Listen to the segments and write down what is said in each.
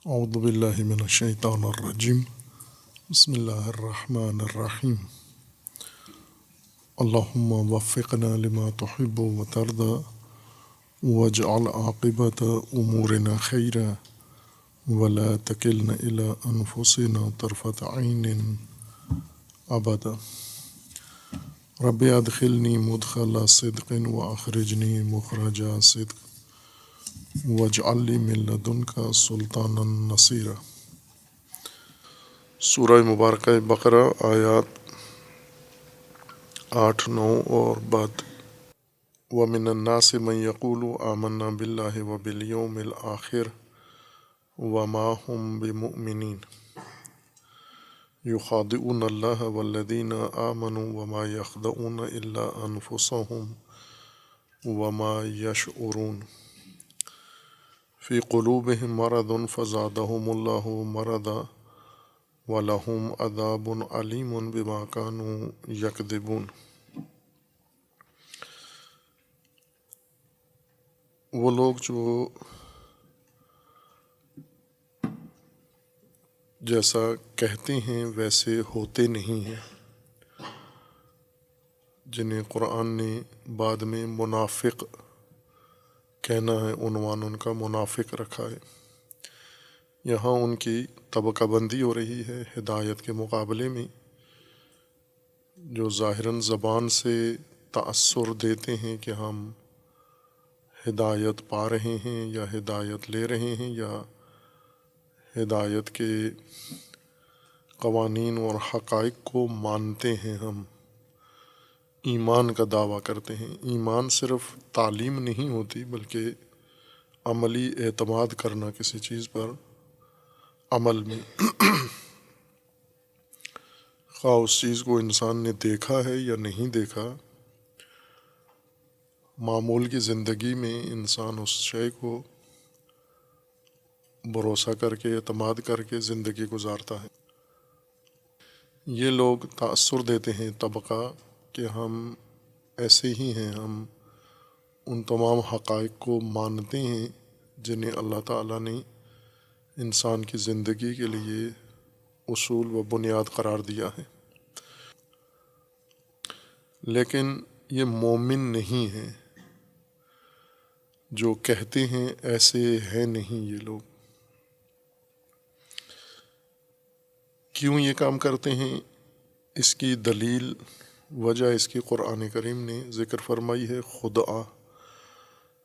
اعوذ باللہ من الشیطان الرجیم بسم اللہ الرحمن الرحیم اللہم وفقنا لما تحب وترضى واجعل عاقبت امورنا خیرا ولا تکلنا الی انفسنا طرفۃ عین ابدا رب ادخلنی مدخل صدق واخرجنی مخرج صدق واجعل لی من لدنک سلطانا نصیرا۔ سورہ مبارکہ بقرہ آیات 8، 9 اور بعد۔ وَمِنَ النَّاسِ مَن يَقُولُ آمَنَّا بِاللَّهِ وَبِالْيَوْمِ الْآخِرِ وَمَا هُم بِمُؤْمِنِينَ يُخَادِعُونَ اللَّهَ وَالَّذِينَ آمَنُوا وَمَا يَخْدَعُونَ إِلَّا أَنفُسَهُمْ وَمَا يَشْعُرُونَ فِي قُلُوبِهِم مَّرَضٌ فَزَادَهُمُ اللَّهُ مَرَضًا وَلَهُمْ عَذَابٌ عَلِيمٌ بِمَا كَانُوا يَكْذِبُونَ۔ وہ لوگ جو جیسا کہتے ہیں ویسے ہوتے نہیں ہیں، جنہیں قرآن نے بعد میں منافق کہنا ہے، عنوان ان کا منافق رکھا ہے۔ یہاں ان کی طبقہ بندی ہو رہی ہے ہدایت کے مقابلے میں۔ جو ظاہراً زبان سے تأثر دیتے ہیں کہ ہم ہدایت پا رہے ہیں یا ہدایت لے رہے ہیں یا ہدایت کے قوانین اور حقائق کو مانتے ہیں، ہم ایمان کا دعویٰ کرتے ہیں۔ ایمان صرف تعلیم نہیں ہوتی بلکہ عملی اعتماد کرنا کسی چیز پر عمل میں، خواہ اس چیز کو انسان نے دیکھا ہے یا نہیں دیکھا۔ معمول کی زندگی میں انسان اس شے کو بھروسہ کر کے اعتماد کر کے زندگی گزارتا ہے۔ یہ لوگ تأثر دیتے ہیں طبقہ کہ ہم ایسے ہی ہیں، ہم ان تمام حقائق کو مانتے ہیں جنہیں اللہ تعالیٰ نے انسان کی زندگی کے لیے اصول و بنیاد قرار دیا ہے، لیکن یہ مومن نہیں ہیں۔ جو کہتے ہیں ایسے ہیں نہیں یہ لوگ۔ کیوں یہ کام کرتے ہیں؟ اس کی دلیل، وجہ اس کی قرآن کریم نے ذکر فرمائی ہے۔ خدعہ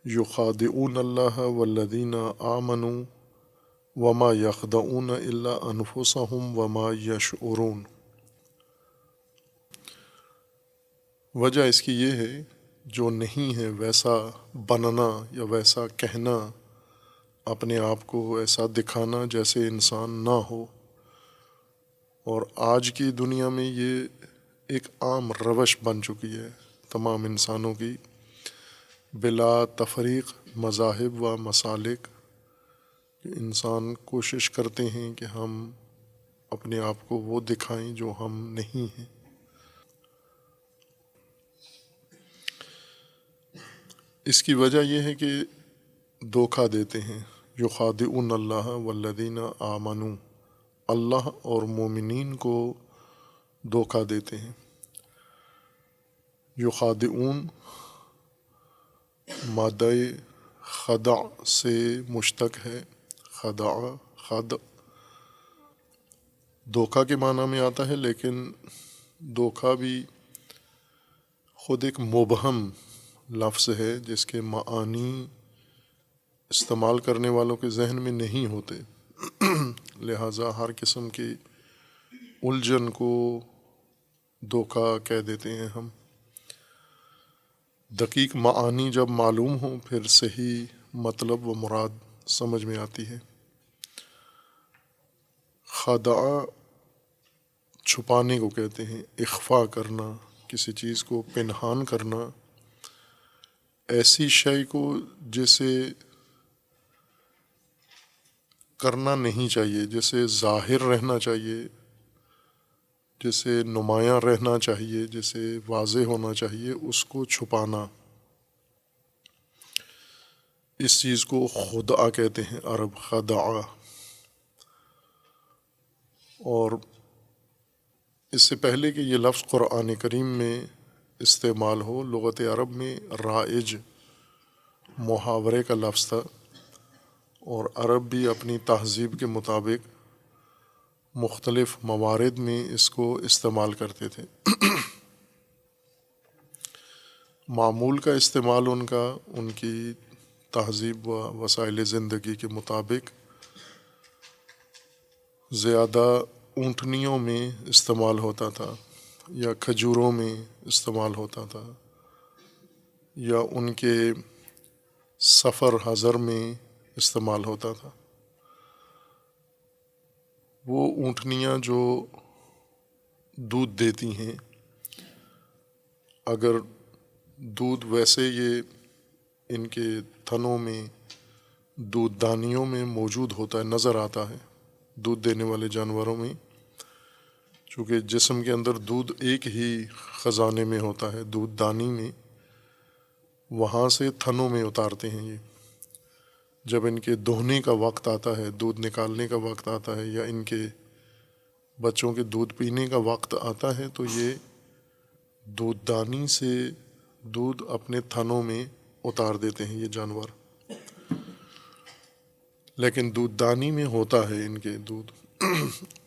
یخادعون اللہ والذین آمنوا وما یخدعون الا انفسهم وما یشعرون۔ وجہ اس کی یہ ہے، جو نہیں ہے ویسا بننا یا ویسا کہنا، اپنے آپ کو ایسا دکھانا جیسے انسان نہ ہو۔ اور آج کی دنیا میں یہ ایک عام روش بن چکی ہے تمام انسانوں کی، بلا تفریق مذاہب و مسالک، کہ انسان کوشش کرتے ہیں کہ ہم اپنے آپ کو وہ دکھائیں جو ہم نہیں ہیں۔ اس کی وجہ یہ ہے کہ دھوکہ دیتے ہیں۔ یخادعون اللہ والذین آمنوا، اللہ اور مومنین کو دھوکہ دیتے ہیں۔ یخادعون مادہ خدع سے مشتق ہے۔ خدع، خدع دھوکہ کے معنی میں آتا ہے، لیکن دھوکہ بھی خود ایک مبہم لفظ ہے جس کے معانی استعمال کرنے والوں کے ذہن میں نہیں ہوتے، لہٰذا ہر قسم کی الجھن کو دھوکہ کہہ دیتے ہیں ہم۔ دقیق معانی جب معلوم ہوں پھر صحیح مطلب و مراد سمجھ میں آتی ہے۔ خدع چھپانے کو کہتے ہیں، اخفا کرنا، کسی چیز کو پنہان کرنا، ایسی شے کو جسے کرنا نہیں چاہیے، جسے ظاہر رہنا چاہیے، جسے نمایاں رہنا چاہیے، جسے واضح ہونا چاہیے، اس کو چھپانا۔ اس چیز کو خدعہ کہتے ہیں، عرب خدعہ۔ اور اس سے پہلے کہ یہ لفظ قرآن کریم میں استعمال ہو، لغت عرب میں رائج محاورے کا لفظ تھا، اور عرب بھی اپنی تہذیب کے مطابق مختلف موارد میں اس کو استعمال کرتے تھے۔ معمول کا استعمال ان کا ان کی تہذیب و وسائل زندگی کے مطابق زیادہ اونٹنیوں میں استعمال ہوتا تھا، یا کھجوروں میں استعمال ہوتا تھا، یا ان کے سفر حضر میں استعمال ہوتا تھا۔ وہ اونٹنیاں جو دودھ دیتی ہیں، اگر دودھ ویسے یہ ان کے تھنوں میں دودھ دانیوں میں موجود ہوتا ہے، نظر آتا ہے دودھ دینے والے جانوروں میں، چونکہ جسم کے اندر دودھ ایک ہی خزانے میں ہوتا ہے، دودھ دانی میں، وہاں سے تھنوں میں اتارتے ہیں یہ۔ جب ان کے دوہنے کا وقت آتا ہے، دودھ نکالنے کا وقت آتا ہے، یا ان کے بچوں کے دودھ پینے کا وقت آتا ہے، تو یہ دودھ دانی سے دودھ اپنے تھنوں میں اتار دیتے ہیں یہ جانور۔ لیکن دودھ دانی میں ہوتا ہے ان کے دودھ،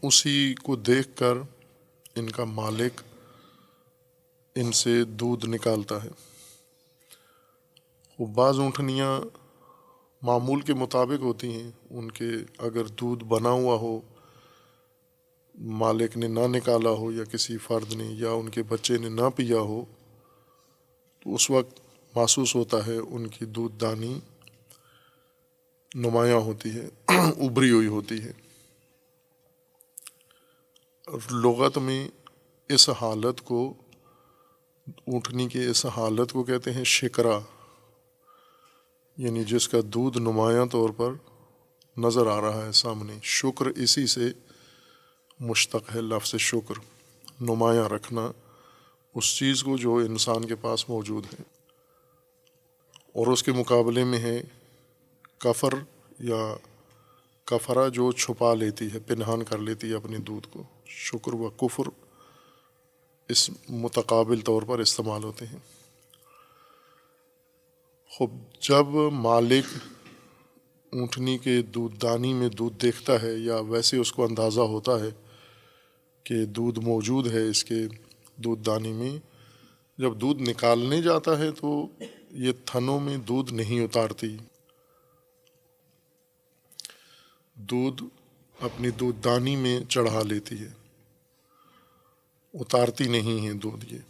اسی کو دیکھ کر ان کا مالک ان سے دودھ نکالتا ہے۔ وہ بعض اونٹنیاں معمول کے مطابق ہوتی ہیں، ان کے اگر دودھ بنا ہوا ہو، مالک نے نہ نکالا ہو، یا کسی فرد نے یا ان کے بچے نے نہ پیا ہو، تو اس وقت محسوس ہوتا ہے ان کی دودھ دانی نمایاں ہوتی ہے، ابری ہوئی ہوتی ہے۔ لغت میں اس حالت کو، اونٹنی کے اس حالت کو کہتے ہیں شکرا، یعنی جس کا دودھ نمایاں طور پر نظر آ رہا ہے سامنے۔ شکر اسی سے مشتق ہے لفظ شکر، نمایاں رکھنا اس چیز کو جو انسان کے پاس موجود ہے۔ اور اس کے مقابلے میں ہے کفر یا کفرا، جو چھپا لیتی ہے، پنہان کر لیتی ہے اپنے دودھ کو۔ شکر و کفر اس متقابل طور پر استعمال ہوتے ہیں۔ خب جب مالک اونٹنی کے دودھ دانی میں دودھ دیکھتا ہے، یا ویسے اس کو اندازہ ہوتا ہے کہ دودھ موجود ہے اس کے دودھ دانی میں، جب دودھ نکالنے جاتا ہے تو یہ تھنوں میں دودھ نہیں اتارتی، دودھ اپنی دودھ دانی میں چڑھا لیتی ہے، اتارتی نہیں ہے دودھ۔ یہ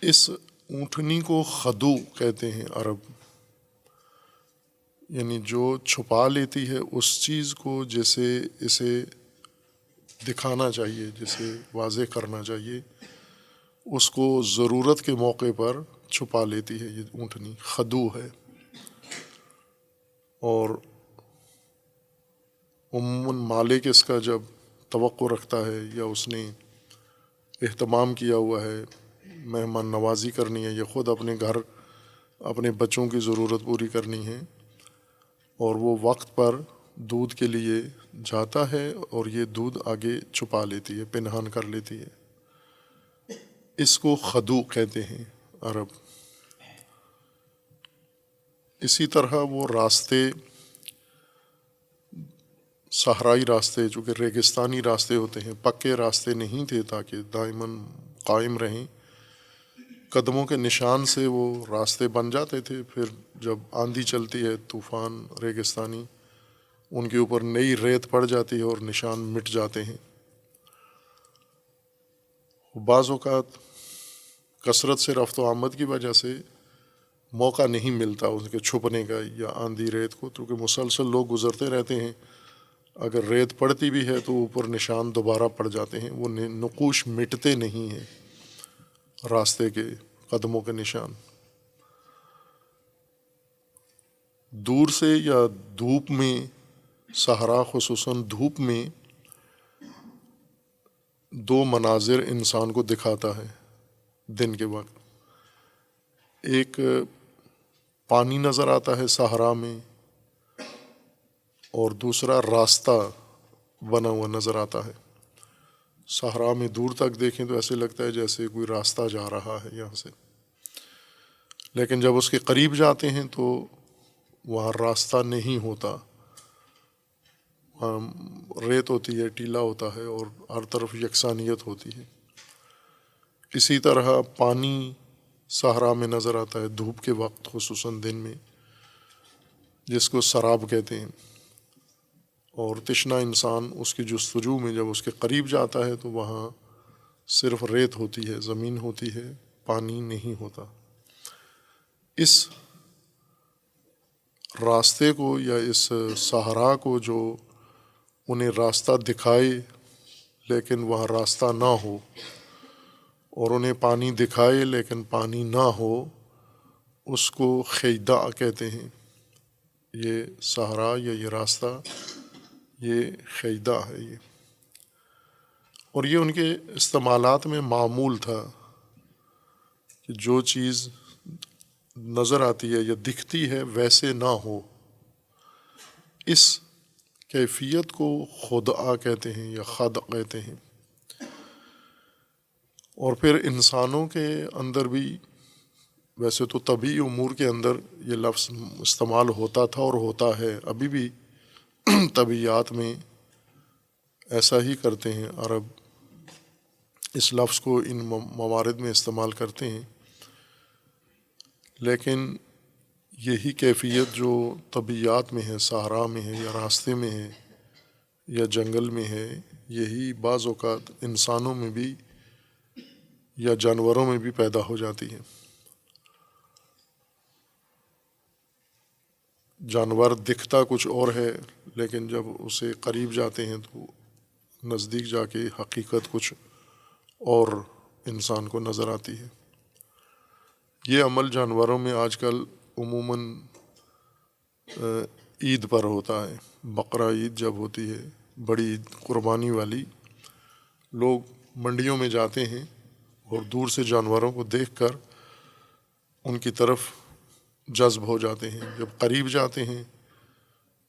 اس اونٹنی کو خدو کہتے ہیں عرب، یعنی جو چھپا لیتی ہے اس چیز کو جیسے اسے دکھانا چاہیے، جسے واضح کرنا چاہیے، اس کو ضرورت کے موقع پر چھپا لیتی ہے یہ اونٹنی، خدو ہے۔ اور عموماً مالک اس کا جب توقع رکھتا ہے، یا اس نے اہتمام کیا ہوا ہے، مہمان نوازی کرنی ہے، یا خود اپنے گھر اپنے بچوں کی ضرورت پوری کرنی ہے، اور وہ وقت پر دودھ کے لیے جاتا ہے، اور یہ دودھ آگے چھپا لیتی ہے، پنہان کر لیتی ہے، اس کو خدو کہتے ہیں عرب۔ اسی طرح وہ راستے، صحرائی راستے، چونکہ ریگستانی راستے ہوتے ہیں، پکے راستے نہیں تھے تاکہ دائماً قائم رہیں، قدموں کے نشان سے وہ راستے بن جاتے تھے، پھر جب آندھی چلتی ہے، طوفان ریگستانی، ان کے اوپر نئی ریت پڑ جاتی ہے اور نشان مٹ جاتے ہیں۔ بعض اوقات کثرت سے رفت و آمد کی وجہ سے موقع نہیں ملتا اس کے چھپنے کا، یا آندھی ریت کو، کیونکہ مسلسل لوگ گزرتے رہتے ہیں، اگر ریت پڑتی بھی ہے تو اوپر نشان دوبارہ پڑ جاتے ہیں، وہ نقوش مٹتے نہیں ہیں راستے کے، قدموں کے نشان۔ دور سے یا دھوپ میں، صحرا خصوصاً دھوپ میں، دو مناظر انسان کو دکھاتا ہے دن کے وقت۔ ایک پانی نظر آتا ہے صحرا میں، اور دوسرا راستہ بنا ہوا نظر آتا ہے۔ صحرا میں دور تک دیکھیں تو ایسے لگتا ہے جیسے کوئی راستہ جا رہا ہے یہاں سے، لیکن جب اس کے قریب جاتے ہیں تو وہاں راستہ نہیں ہوتا، وہاں ریت ہوتی ہے، ٹیلا ہوتا ہے اور ہر طرف یکسانیت ہوتی ہے۔ اسی طرح پانی صحرا میں نظر آتا ہے دھوپ کے وقت، خصوصاً دن میں، جس کو سراب کہتے ہیں، اور تشنا انسان اس کی جستجو میں جب اس کے قریب جاتا ہے تو وہاں صرف ریت ہوتی ہے، زمین ہوتی ہے، پانی نہیں ہوتا۔ اس راستے کو یا اس صحرا کو جو انہیں راستہ دکھائے لیکن وہاں راستہ نہ ہو، اور انہیں پانی دکھائے لیکن پانی نہ ہو، اس کو خیدہ کہتے ہیں۔ یہ صحرا یا یہ راستہ، یہ خیدہ ہے یہ، اور یہ ان کے استعمالات میں معمول تھا کہ جو چیز نظر آتی ہے یا دکھتی ہے ویسے نہ ہو۔ اس کیفیت کو خدعہ کہتے ہیں یا خد کہتے ہیں۔ اور پھر انسانوں کے اندر بھی، ویسے تو طبعی امور کے اندر یہ لفظ استعمال ہوتا تھا اور ہوتا ہے ابھی بھی، طبعیات میں ایسا ہی کرتے ہیں، عرب اس لفظ کو ان موارد میں استعمال کرتے ہیں، لیکن یہی کیفیت جو طبعیات میں ہے، صحرا میں ہے یا راستے میں ہے یا جنگل میں ہے، یہی بعض اوقات انسانوں میں بھی یا جانوروں میں بھی پیدا ہو جاتی ہے۔ جانور دکھتا کچھ اور ہے، لیکن جب اسے قریب جاتے ہیں تو نزدیک جا کے حقیقت کچھ اور انسان کو نظر آتی ہے۔ یہ عمل جانوروں میں آج کل عموماً عید پر ہوتا ہے۔ بقرہ عید جب ہوتی ہے، بڑی عید قربانی والی، لوگ منڈیوں میں جاتے ہیں اور دور سے جانوروں کو دیکھ کر ان کی طرف جذب ہو جاتے ہیں۔ جب قریب جاتے ہیں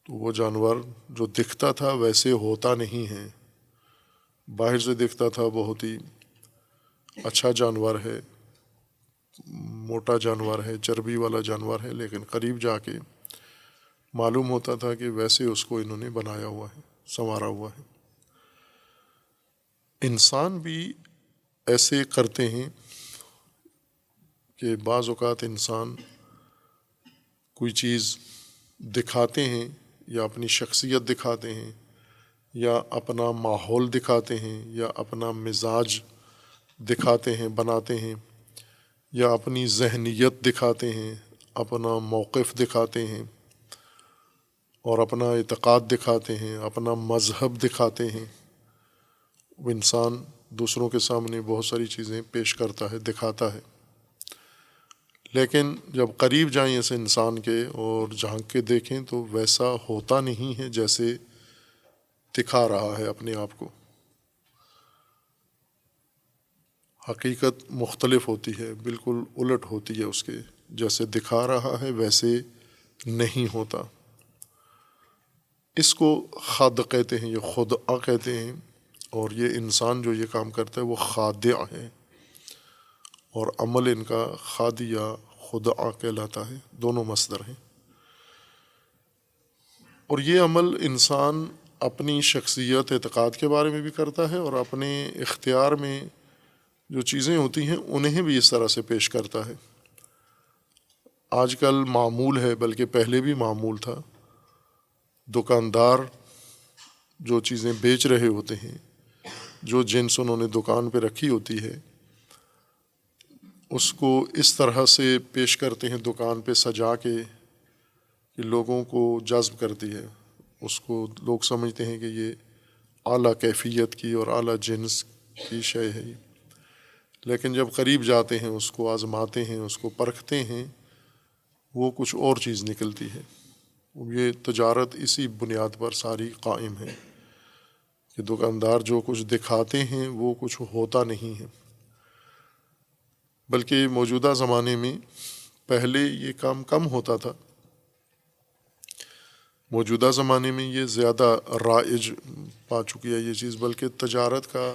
تو وہ جانور جو دکھتا تھا ویسے ہوتا نہیں ہے، باہر سے دکھتا تھا بہت ہی اچھا جانور ہے، موٹا جانور ہے، چربی والا جانور ہے، لیکن قریب جا کے معلوم ہوتا تھا کہ ویسے اس کو انہوں نے بنایا ہوا ہے، سنوارا ہوا ہے۔ انسان بھی ایسے کرتے ہیں کہ بعض اوقات انسان کوئی چیز دکھاتے ہیں یا اپنی شخصیت دکھاتے ہیں یا اپنا ماحول دکھاتے ہیں یا اپنا مزاج دکھاتے ہیں، بناتے ہیں، یا اپنی ذہنیت دکھاتے ہیں، اپنا موقف دکھاتے ہیں اور اپنا اعتقاد دکھاتے ہیں، اپنا مذہب دکھاتے ہیں۔ وہ انسان دوسروں کے سامنے بہت ساری چیزیں پیش کرتا ہے، دکھاتا ہے، لیکن جب قریب جائیں اس انسان کے اور جھانک کے دیکھیں تو ویسا ہوتا نہیں ہے جیسے دکھا رہا ہے اپنے آپ کو۔ حقیقت مختلف ہوتی ہے، بالکل الٹ ہوتی ہے اس کے، جیسے دکھا رہا ہے ویسے نہیں ہوتا۔ اس کو خد کہتے ہیں یا خدعہ کہتے ہیں، اور یہ انسان جو یہ کام کرتا ہے وہ خادع ہے، اور عمل ان کا خاد یا خدعہ کہلاتا ہے، دونوں مصدر ہیں۔ اور یہ عمل انسان اپنی شخصیت، اعتقاد کے بارے میں بھی کرتا ہے، اور اپنے اختیار میں جو چیزیں ہوتی ہیں انہیں بھی اس طرح سے پیش کرتا ہے۔ آج کل معمول ہے، بلکہ پہلے بھی معمول تھا، دکاندار جو چیزیں بیچ رہے ہوتے ہیں، جو جنس انہوں نے دکان پہ رکھی ہوتی ہے، اس کو اس طرح سے پیش کرتے ہیں دکان پہ سجا کے کہ لوگوں کو جذب کرتی ہے۔ اس کو لوگ سمجھتے ہیں کہ یہ اعلیٰ کیفیت کی اور اعلیٰ جنس کی شے ہے، لیکن جب قریب جاتے ہیں، اس کو آزماتے ہیں، اس کو پرکھتے ہیں، وہ کچھ اور چیز نکلتی ہے۔ یہ تجارت اسی بنیاد پر ساری قائم ہے کہ دکاندار جو کچھ دکھاتے ہیں وہ کچھ ہوتا نہیں ہے۔ بلکہ موجودہ زمانے میں، پہلے یہ کام کم ہوتا تھا، موجودہ زمانے میں یہ زیادہ رائج پا چکی ہے یہ چیز، بلکہ تجارت کا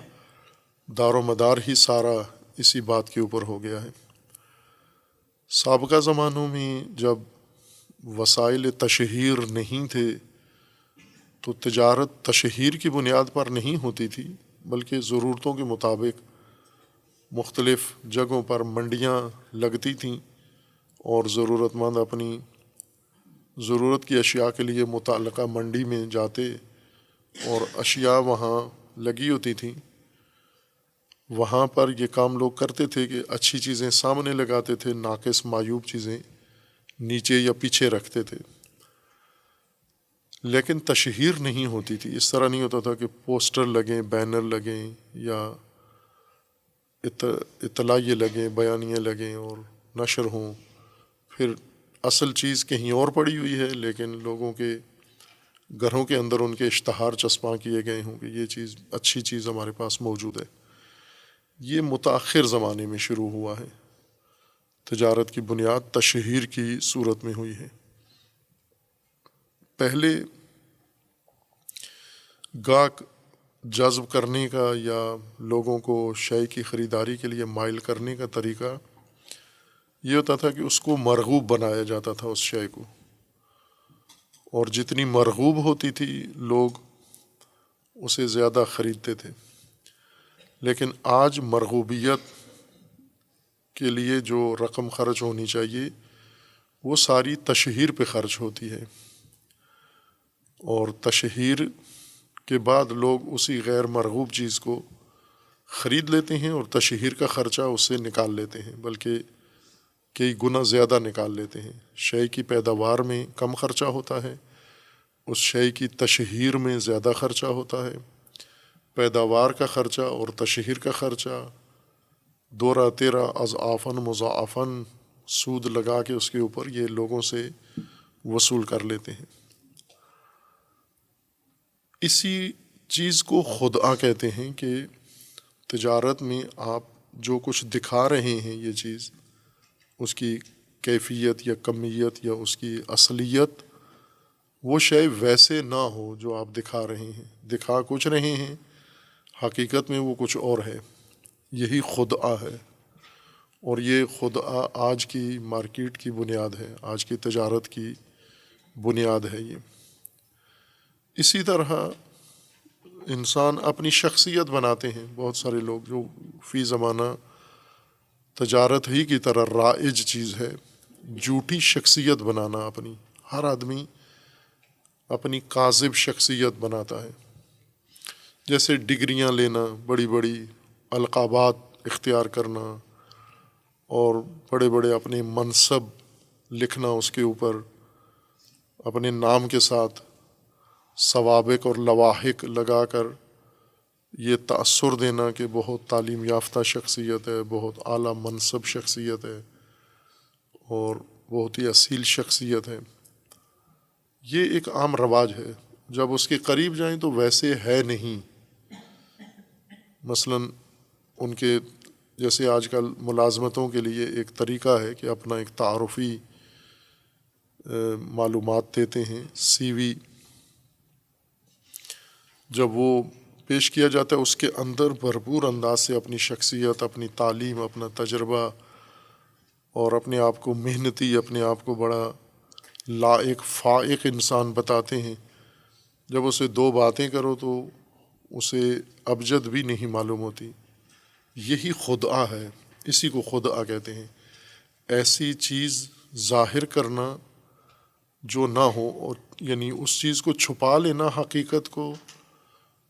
دار و مدار ہی سارا اسی بات کے اوپر ہو گیا ہے۔ سابقہ زمانوں میں جب وسائل تشہیر نہیں تھے تو تجارت تشہیر کی بنیاد پر نہیں ہوتی تھی، بلکہ ضرورتوں کے مطابق مختلف جگہوں پر منڈیاں لگتی تھیں اور ضرورت مند اپنی ضرورت کی اشیاء کے لیے متعلقہ منڈی میں جاتے اور اشیاء وہاں لگی ہوتی تھیں۔ وہاں پر یہ کام لوگ کرتے تھے کہ اچھی چیزیں سامنے لگاتے تھے، ناقص معیوب چیزیں نیچے یا پیچھے رکھتے تھے، لیکن تشہیر نہیں ہوتی تھی۔ اس طرح نہیں ہوتا تھا کہ پوسٹر لگیں، بینر لگیں یا اطلاعیے لگیں، بیانیے لگیں اور نشر ہوں، پھر اصل چیز کہیں اور پڑی ہوئی ہے لیکن لوگوں کے گھروں کے اندر ان کے اشتہار چسپاں کیے گئے ہوں کہ یہ چیز اچھی چیز ہمارے پاس موجود ہے۔ یہ متاخر زمانے میں شروع ہوا ہے۔ تجارت کی بنیاد تشہیر کی صورت میں ہوئی ہے۔ پہلے گاہک جذب کرنے کا یا لوگوں کو شے کی خریداری کے لیے مائل کرنے کا طریقہ یہ ہوتا تھا کہ اس کو مرغوب بنایا جاتا تھا، اس شے کو، اور جتنی مرغوب ہوتی تھی لوگ اسے زیادہ خریدتے تھے۔ لیکن آج مرغوبیت کے لیے جو رقم خرچ ہونی چاہیے وہ ساری تشہیر پہ خرچ ہوتی ہے، اور تشہیر کے بعد لوگ اسی غیر مرغوب چیز کو خرید لیتے ہیں اور تشہیر کا خرچہ اس سے نکال لیتے ہیں، بلکہ کئی گنا زیادہ نکال لیتے ہیں۔ شے کی پیداوار میں کم خرچہ ہوتا ہے، اس شے کی تشہیر میں زیادہ خرچہ ہوتا ہے۔ پیداوار کا خرچہ اور تشہیر کا خرچہ دورہ تیرہ اضعافاً مضاعفاً سود لگا کے اس کے اوپر یہ لوگوں سے وصول کر لیتے ہیں۔ اسی چیز کو خدعہ کہتے ہیں کہ تجارت میں آپ جو کچھ دکھا رہے ہیں یہ چیز، اس کی کیفیت یا کمیت یا اس کی اصلیت، وہ شے ویسے نہ ہو جو آپ دکھا رہے ہیں۔ دکھا کچھ رہے ہیں، حقیقت میں وہ کچھ اور ہے۔ یہی خدعہ ہے، اور یہ خدعہ آج کی مارکیٹ کی بنیاد ہے، آج کی تجارت کی بنیاد ہے یہ۔ اسی طرح انسان اپنی شخصیت بناتے ہیں، بہت سارے لوگ جو فی زمانہ تجارت ہی کی طرح رائج چیز ہے، جھوٹی شخصیت بنانا اپنی۔ ہر آدمی اپنی کاذب شخصیت بناتا ہے، جیسے ڈگریاں لینا، بڑی بڑی القابات اختیار کرنا اور بڑے بڑے اپنے منصب لکھنا، اس کے اوپر اپنے نام کے ساتھ سوابق اور لواحق لگا کر یہ تأثر دینا کہ بہت تعلیم یافتہ شخصیت ہے، بہت اعلیٰ منصب شخصیت ہے اور بہت ہی اصیل شخصیت ہے۔ یہ ایک عام رواج ہے، جب اس کے قریب جائیں تو ویسے ہے نہیں۔ مثلاً ان کے جیسے آج کل ملازمتوں کے لیے ایک طریقہ ہے کہ اپنا ایک تعارفی معلومات دیتے ہیں، سی وی، جب وہ پیش کیا جاتا ہے اس کے اندر بھرپور انداز سے اپنی شخصیت، اپنی تعلیم، اپنا تجربہ اور اپنے آپ کو محنتی، اپنے آپ کو بڑا لائق فائق انسان بتاتے ہیں۔ جب اسے دو باتیں کرو تو اسے ابجد بھی نہیں معلوم ہوتی۔ یہی خدعہ ہے، اسی کو خدعہ کہتے ہیں۔ ایسی چیز ظاہر کرنا جو نہ ہو، اور یعنی اس چیز کو چھپا لینا حقیقت کو،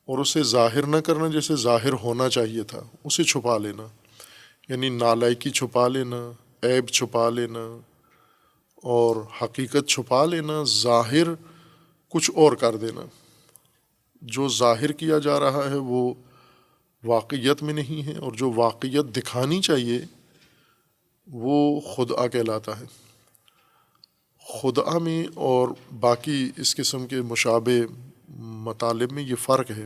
اور اسے ظاہر نہ کرنا جیسے ظاہر ہونا چاہیے تھا، اسے چھپا لینا، یعنی نالائکی چھپا لینا، عیب چھپا لینا اور حقیقت چھپا لینا، ظاہر کچھ اور کر دینا۔ جو ظاہر کیا جا رہا ہے وہ واقعیت میں نہیں ہے، اور جو واقعیت دکھانی چاہیے وہ خدعہ کہلاتا ہے۔ خدعہ میں اور باقی اس قسم کے مشابہ مطالب میں یہ فرق ہے۔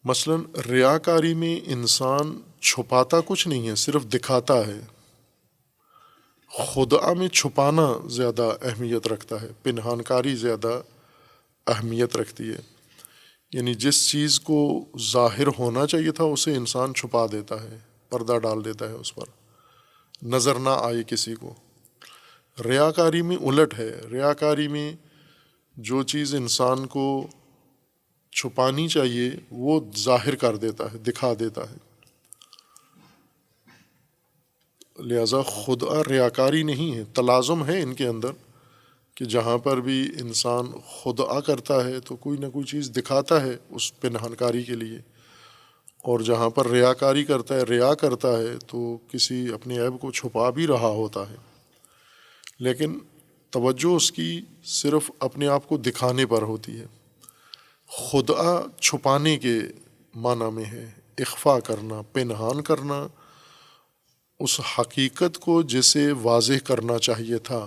مثلاً ریاکاری میں انسان چھپاتا کچھ نہیں ہے، صرف دکھاتا ہے۔ خدعہ میں چھپانا زیادہ اہمیت رکھتا ہے، پنہان کاری زیادہ اہمیت رکھتی ہے. یعنی جس چیز کو ظاہر ہونا چاہیے تھا اسے انسان چھپا دیتا ہے، پردہ ڈال دیتا ہے، اس پر نظر نہ آئے کسی کو. ریاکاری میں الٹ ہے، ریاکاری میں جو چیز انسان کو چھپانی چاہیے وہ ظاہر کر دیتا ہے، دکھا دیتا ہے. لہذا خدعہ ریاکاری نہیں ہے، تلازم ہے ان کے اندر کہ جہاں پر بھی انسان خدعہ کرتا ہے تو کوئی نہ کوئی چیز دکھاتا ہے اس پنہان کاری کے لیے، اور جہاں پر ریاکاری کرتا ہے، ریا کرتا ہے، تو کسی اپنے عیب کو چھپا بھی رہا ہوتا ہے، لیکن توجہ اس کی صرف اپنے آپ کو دکھانے پر ہوتی ہے. خدعہ چھپانے کے معنی میں ہے، اخفا کرنا، پنہان کرنا اس حقیقت کو جسے واضح کرنا چاہیے تھا.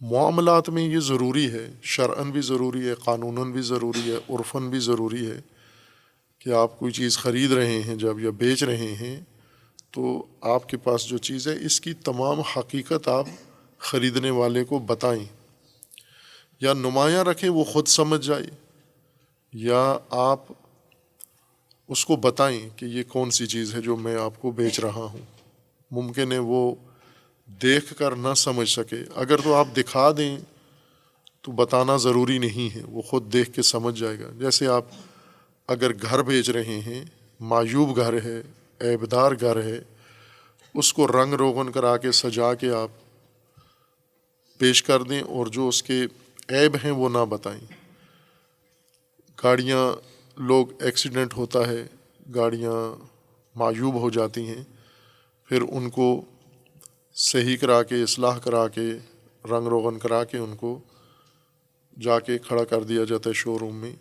معاملات میں یہ ضروری ہے، شرعاً بھی ضروری ہے، قانوناً بھی ضروری ہے، عرفاً بھی ضروری ہے کہ آپ کوئی چیز خرید رہے ہیں جب یا بیچ رہے ہیں تو آپ کے پاس جو چیز ہے اس کی تمام حقیقت آپ خریدنے والے کو بتائیں، یا نمایاں رکھیں وہ خود سمجھ جائے، یا آپ اس کو بتائیں کہ یہ کون سی چیز ہے جو میں آپ کو بیچ رہا ہوں. ممکن ہے وہ دیکھ کر نہ سمجھ سکے، اگر تو آپ دکھا دیں تو بتانا ضروری نہیں ہے، وہ خود دیکھ کے سمجھ جائے گا. جیسے آپ اگر گھر بیچ رہے ہیں، معیوب گھر ہے، عیبدار گھر ہے، اس کو رنگ روغن کرا کے سجا کے آپ پیش کر دیں اور جو اس کے عیب ہیں وہ نہ بتائیں. گاڑیاں لوگ ایکسیڈنٹ ہوتا ہے، گاڑیاں معیوب ہو جاتی ہیں، پھر ان کو صحیح کرا کے، اصلاح کرا کے، رنگ روغن کرا کے ان کو جا کے کھڑا کر دیا جاتا ہے شو روم میں.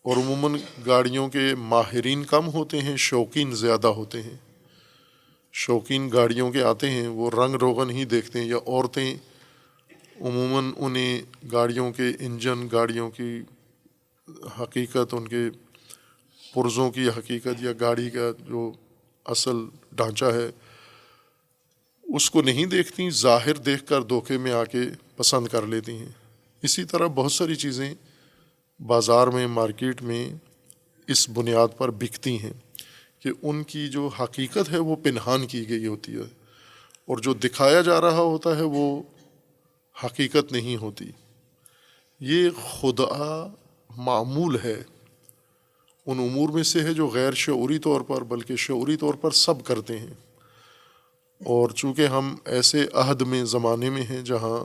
اور عموماً گاڑیوں کے ماہرین کم ہوتے ہیں، شوقین زیادہ ہوتے ہیں. شوقین گاڑیوں کے آتے ہیں، وہ رنگ روغن ہی دیکھتے ہیں، یا عورتیں عموماً انہیں گاڑیوں کے انجن، گاڑیوں کی حقیقت، ان کے پرزوں کی حقیقت یا گاڑی کا جو اصل ڈھانچہ ہے اس کو نہیں دیکھتی، ظاہر دیکھ کر دھوکے میں آ کے پسند کر لیتی ہیں. اسی طرح بہت ساری چیزیں بازار میں، مارکیٹ میں اس بنیاد پر بکتی ہیں کہ ان کی جو حقیقت ہے وہ پنہان کی گئی ہوتی ہے، اور جو دکھایا جا رہا ہوتا ہے وہ حقیقت نہیں ہوتی. یہ خدعہ معمول ہے، ان امور میں سے ہے جو غیر شعوری طور پر بلکہ شعوری طور پر سب کرتے ہیں. اور چونکہ ہم ایسے عہد میں، زمانے میں ہیں جہاں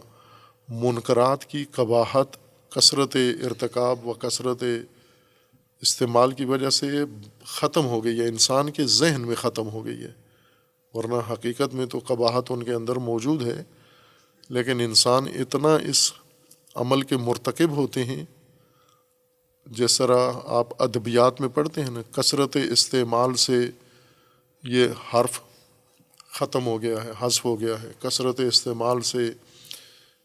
منکرات کی قباحت کثرت ارتکاب و کثرت استعمال کی وجہ سے ختم ہو گئی ہے، انسان کے ذہن میں ختم ہو گئی ہے، ورنہ حقیقت میں تو قباحت ان کے اندر موجود ہے، لیکن انسان اتنا اس عمل کے مرتکب ہوتے ہیں. جس طرح آپ ادبیات میں پڑھتے ہیں نا، کثرت استعمال سے یہ حرف ختم ہو گیا ہے، حذف ہو گیا ہے، کثرت استعمال سے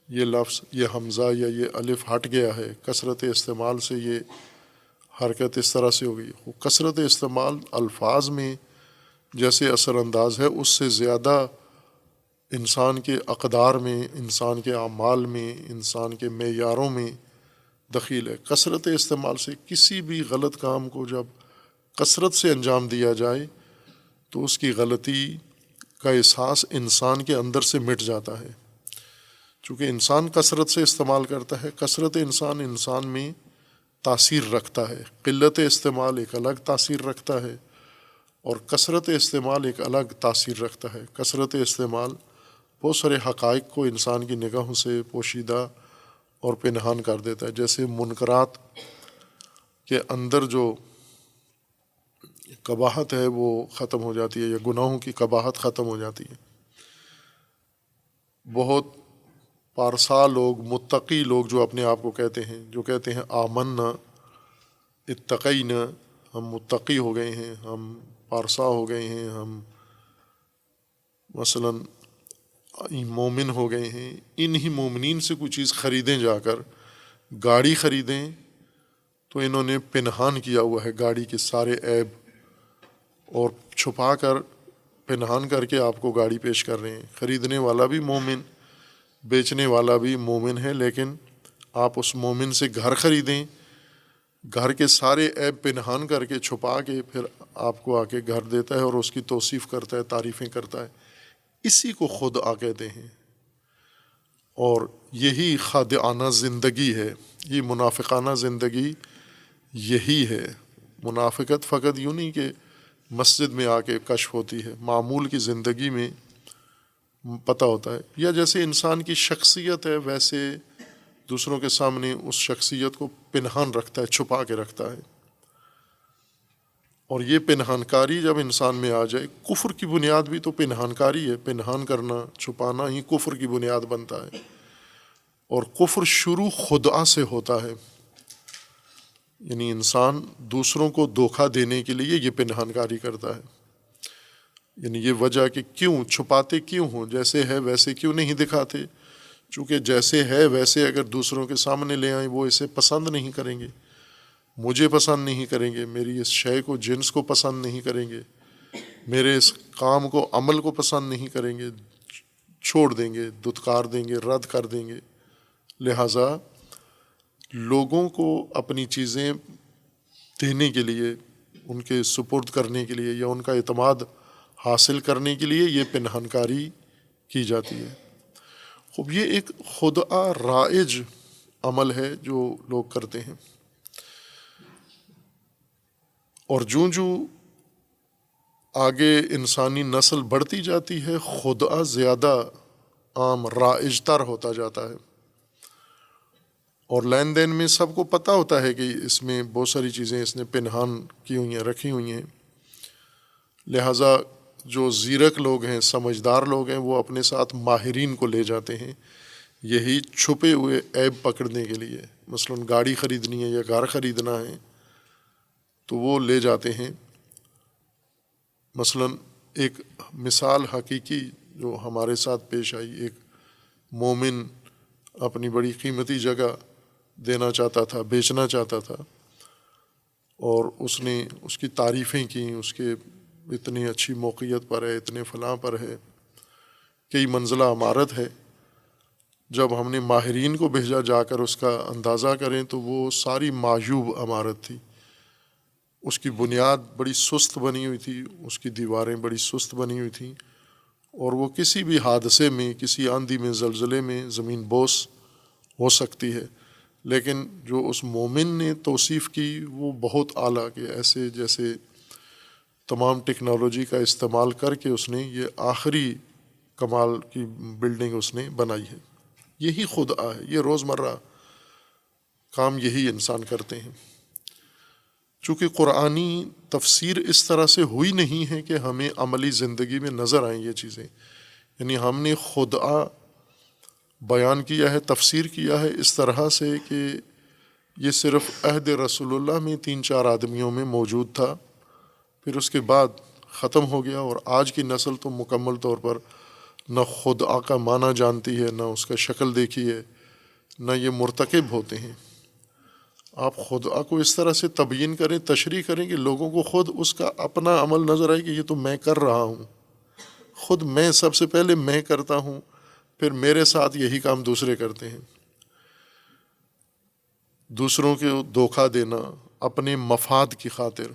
یہ لفظ، یہ حمزہ یا یہ الف ہٹ گیا ہے، کثرت استعمال سے یہ حرکت اس طرح سے ہو گئی. کثرت استعمال الفاظ میں جیسے اثر انداز ہے، اس سے زیادہ انسان کے اقدار میں، انسان کے اعمال میں، انسان کے معیاروں میں دخیل ہے. کثرت استعمال سے کسی بھی غلط کام کو جب کثرت سے انجام دیا جائے تو اس کی غلطی کا احساس انسان کے اندر سے مٹ جاتا ہے. چونکہ انسان کثرت سے استعمال کرتا ہے، کثرت انسان میں تاثیر رکھتا ہے. قلت استعمال ایک الگ تاثیر رکھتا ہے اور کثرت استعمال ایک الگ تاثیر رکھتا ہے. کثرت استعمال بہت سارے حقائق کو انسان کی نگاہوں سے پوشیدہ اور پنہان کر دیتا ہے. جیسے منکرات کے اندر جو قباحت ہے وہ ختم ہو جاتی ہے، یا گناہوں کی قباحت ختم ہو جاتی ہے. بہت پارسا لوگ، متقی لوگ جو اپنے آپ کو کہتے ہیں، جو کہتے ہیں آمنا اتقینا، ہم متقی ہو گئے ہیں، ہم پارسا ہو گئے ہیں، ہم مثلاً مومن ہو گئے ہیں. انہی مومنین سے کوئی چیز خریدیں، جا کر گاڑی خریدیں تو انہوں نے پنہان کیا ہوا ہے گاڑی کے سارے عیب، اور چھپا کر پنہان کر کے آپ کو گاڑی پیش کر رہے ہیں. خریدنے والا بھی مومن، بیچنے والا بھی مومن ہے، لیکن آپ اس مومن سے گھر خریدیں، گھر کے سارے عیب پنہان کر کے چھپا کے پھر آپ کو آ کے گھر دیتا ہے اور اس کی توصیف کرتا ہے، تعریفیں کرتا ہے. اسی کو خدعہ کہتے ہیں. اور یہی خادعانہ زندگی ہے، یہ منافقانہ زندگی یہی ہے. منافقت فقط یوں نہیں کہ مسجد میں آ کے کشف ہوتی ہے، معمول کی زندگی میں پتہ ہوتا ہے. یا جیسے انسان کی شخصیت ہے ویسے دوسروں کے سامنے اس شخصیت کو پنہان رکھتا ہے، چھپا کے رکھتا ہے. اور یہ پنہان کاری جب انسان میں آ جائے، کفر کی بنیاد بھی تو پنہان کاری ہے. پنہان کرنا، چھپانا ہی کفر کی بنیاد بنتا ہے. اور کفر شروع خدعہ سے ہوتا ہے، یعنی انسان دوسروں کو دھوکہ دینے کے لیے یہ پنہان کاری کرتا ہے. یعنی یہ وجہ کہ کیوں چھپاتے کیوں ہوں، جیسے ہے ویسے کیوں نہیں دکھاتے؟ چونکہ جیسے ہے ویسے اگر دوسروں کے سامنے لے آئیں وہ اسے پسند نہیں کریں گے، مجھے پسند نہیں کریں گے، میری اس شے کو، جنس کو پسند نہیں کریں گے، میرے اس کام کو، عمل کو پسند نہیں کریں گے، چھوڑ دیں گے، دھتکار دیں گے، رد کر دیں گے. لہٰذا لوگوں کو اپنی چیزیں دینے کے لیے، ان کے سپرد کرنے کے لیے یا ان کا اعتماد حاصل کرنے کے لیے یہ پنہان کاری کی جاتی ہے. خوب یہ ایک خدعہ رائج عمل ہے جو لوگ کرتے ہیں. اور جوں آگے انسانی نسل بڑھتی جاتی ہے خدعہ زیادہ عام رائج تر ہوتا جاتا ہے. اور لین دین میں سب کو پتہ ہوتا ہے کہ اس میں بہت ساری چیزیں اس نے پنہان کی ہوئی ہیں، رکھی ہوئی ہیں. لہٰذا جو زیرک لوگ ہیں، سمجھدار لوگ ہیں، وہ اپنے ساتھ ماہرین کو لے جاتے ہیں یہی چھپے ہوئے عیب پکڑنے کے لیے. مثلاً گاڑی خریدنی ہے یا گھر خریدنا ہے تو وہ لے جاتے ہیں. مثلاً ایک مثال حقیقی جو ہمارے ساتھ پیش آئی، ایک مومن اپنی بڑی قیمتی جگہ دینا چاہتا تھا، بیچنا چاہتا تھا، اور اس نے اس کی تعریفیں کیں، اس کے اتنی اچھی موقعیت پر ہے، اتنے فلاں پر ہے، کئی منزلہ عمارت ہے. جب ہم نے ماہرین کو بھیجا جا کر اس کا اندازہ کریں تو وہ ساری معیوب عمارت تھی. اس کی بنیاد بڑی سست بنی ہوئی تھی، اس کی دیواریں بڑی سست بنی ہوئی تھیں، اور وہ کسی بھی حادثے میں، کسی آندھی میں، زلزلے میں زمین بوس ہو سکتی ہے. لیکن جو اس مومن نے توصیف کی وہ بہت اعلیٰ، کہ ایسے جیسے تمام ٹیکنالوجی کا استعمال کر کے اس نے یہ آخری کمال کی بلڈنگ اس نے بنائی ہے. یہی خدعہ ہے، یہ روزمرہ کام یہی انسان کرتے ہیں. چونکہ قرآنی تفسیر اس طرح سے ہوئی نہیں ہے کہ ہمیں عملی زندگی میں نظر آئیں یہ چیزیں. یعنی ہم نے خدعہ بیان کیا ہے، تفسیر کیا ہے اس طرح سے کہ یہ صرف عہد رسول اللہ میں 3-4 آدمیوں میں موجود تھا، پھر اس کے بعد ختم ہو گیا. اور آج کی نسل تو مکمل طور پر نہ خدعہ کا معنی جانتی ہے، نہ اس کا شکل دیکھی ہے، نہ یہ مرتکب ہوتے ہیں. آپ خدعہ کو اس طرح سے تبیین کریں، تشریح کریں کہ لوگوں کو خود اس کا اپنا عمل نظر آئے کہ یہ تو میں کر رہا ہوں، خود میں، سب سے پہلے میں کرتا ہوں، پھر میرے ساتھ یہی کام دوسرے کرتے ہیں. دوسروں کو دھوکہ دینا اپنے مفاد کی خاطر،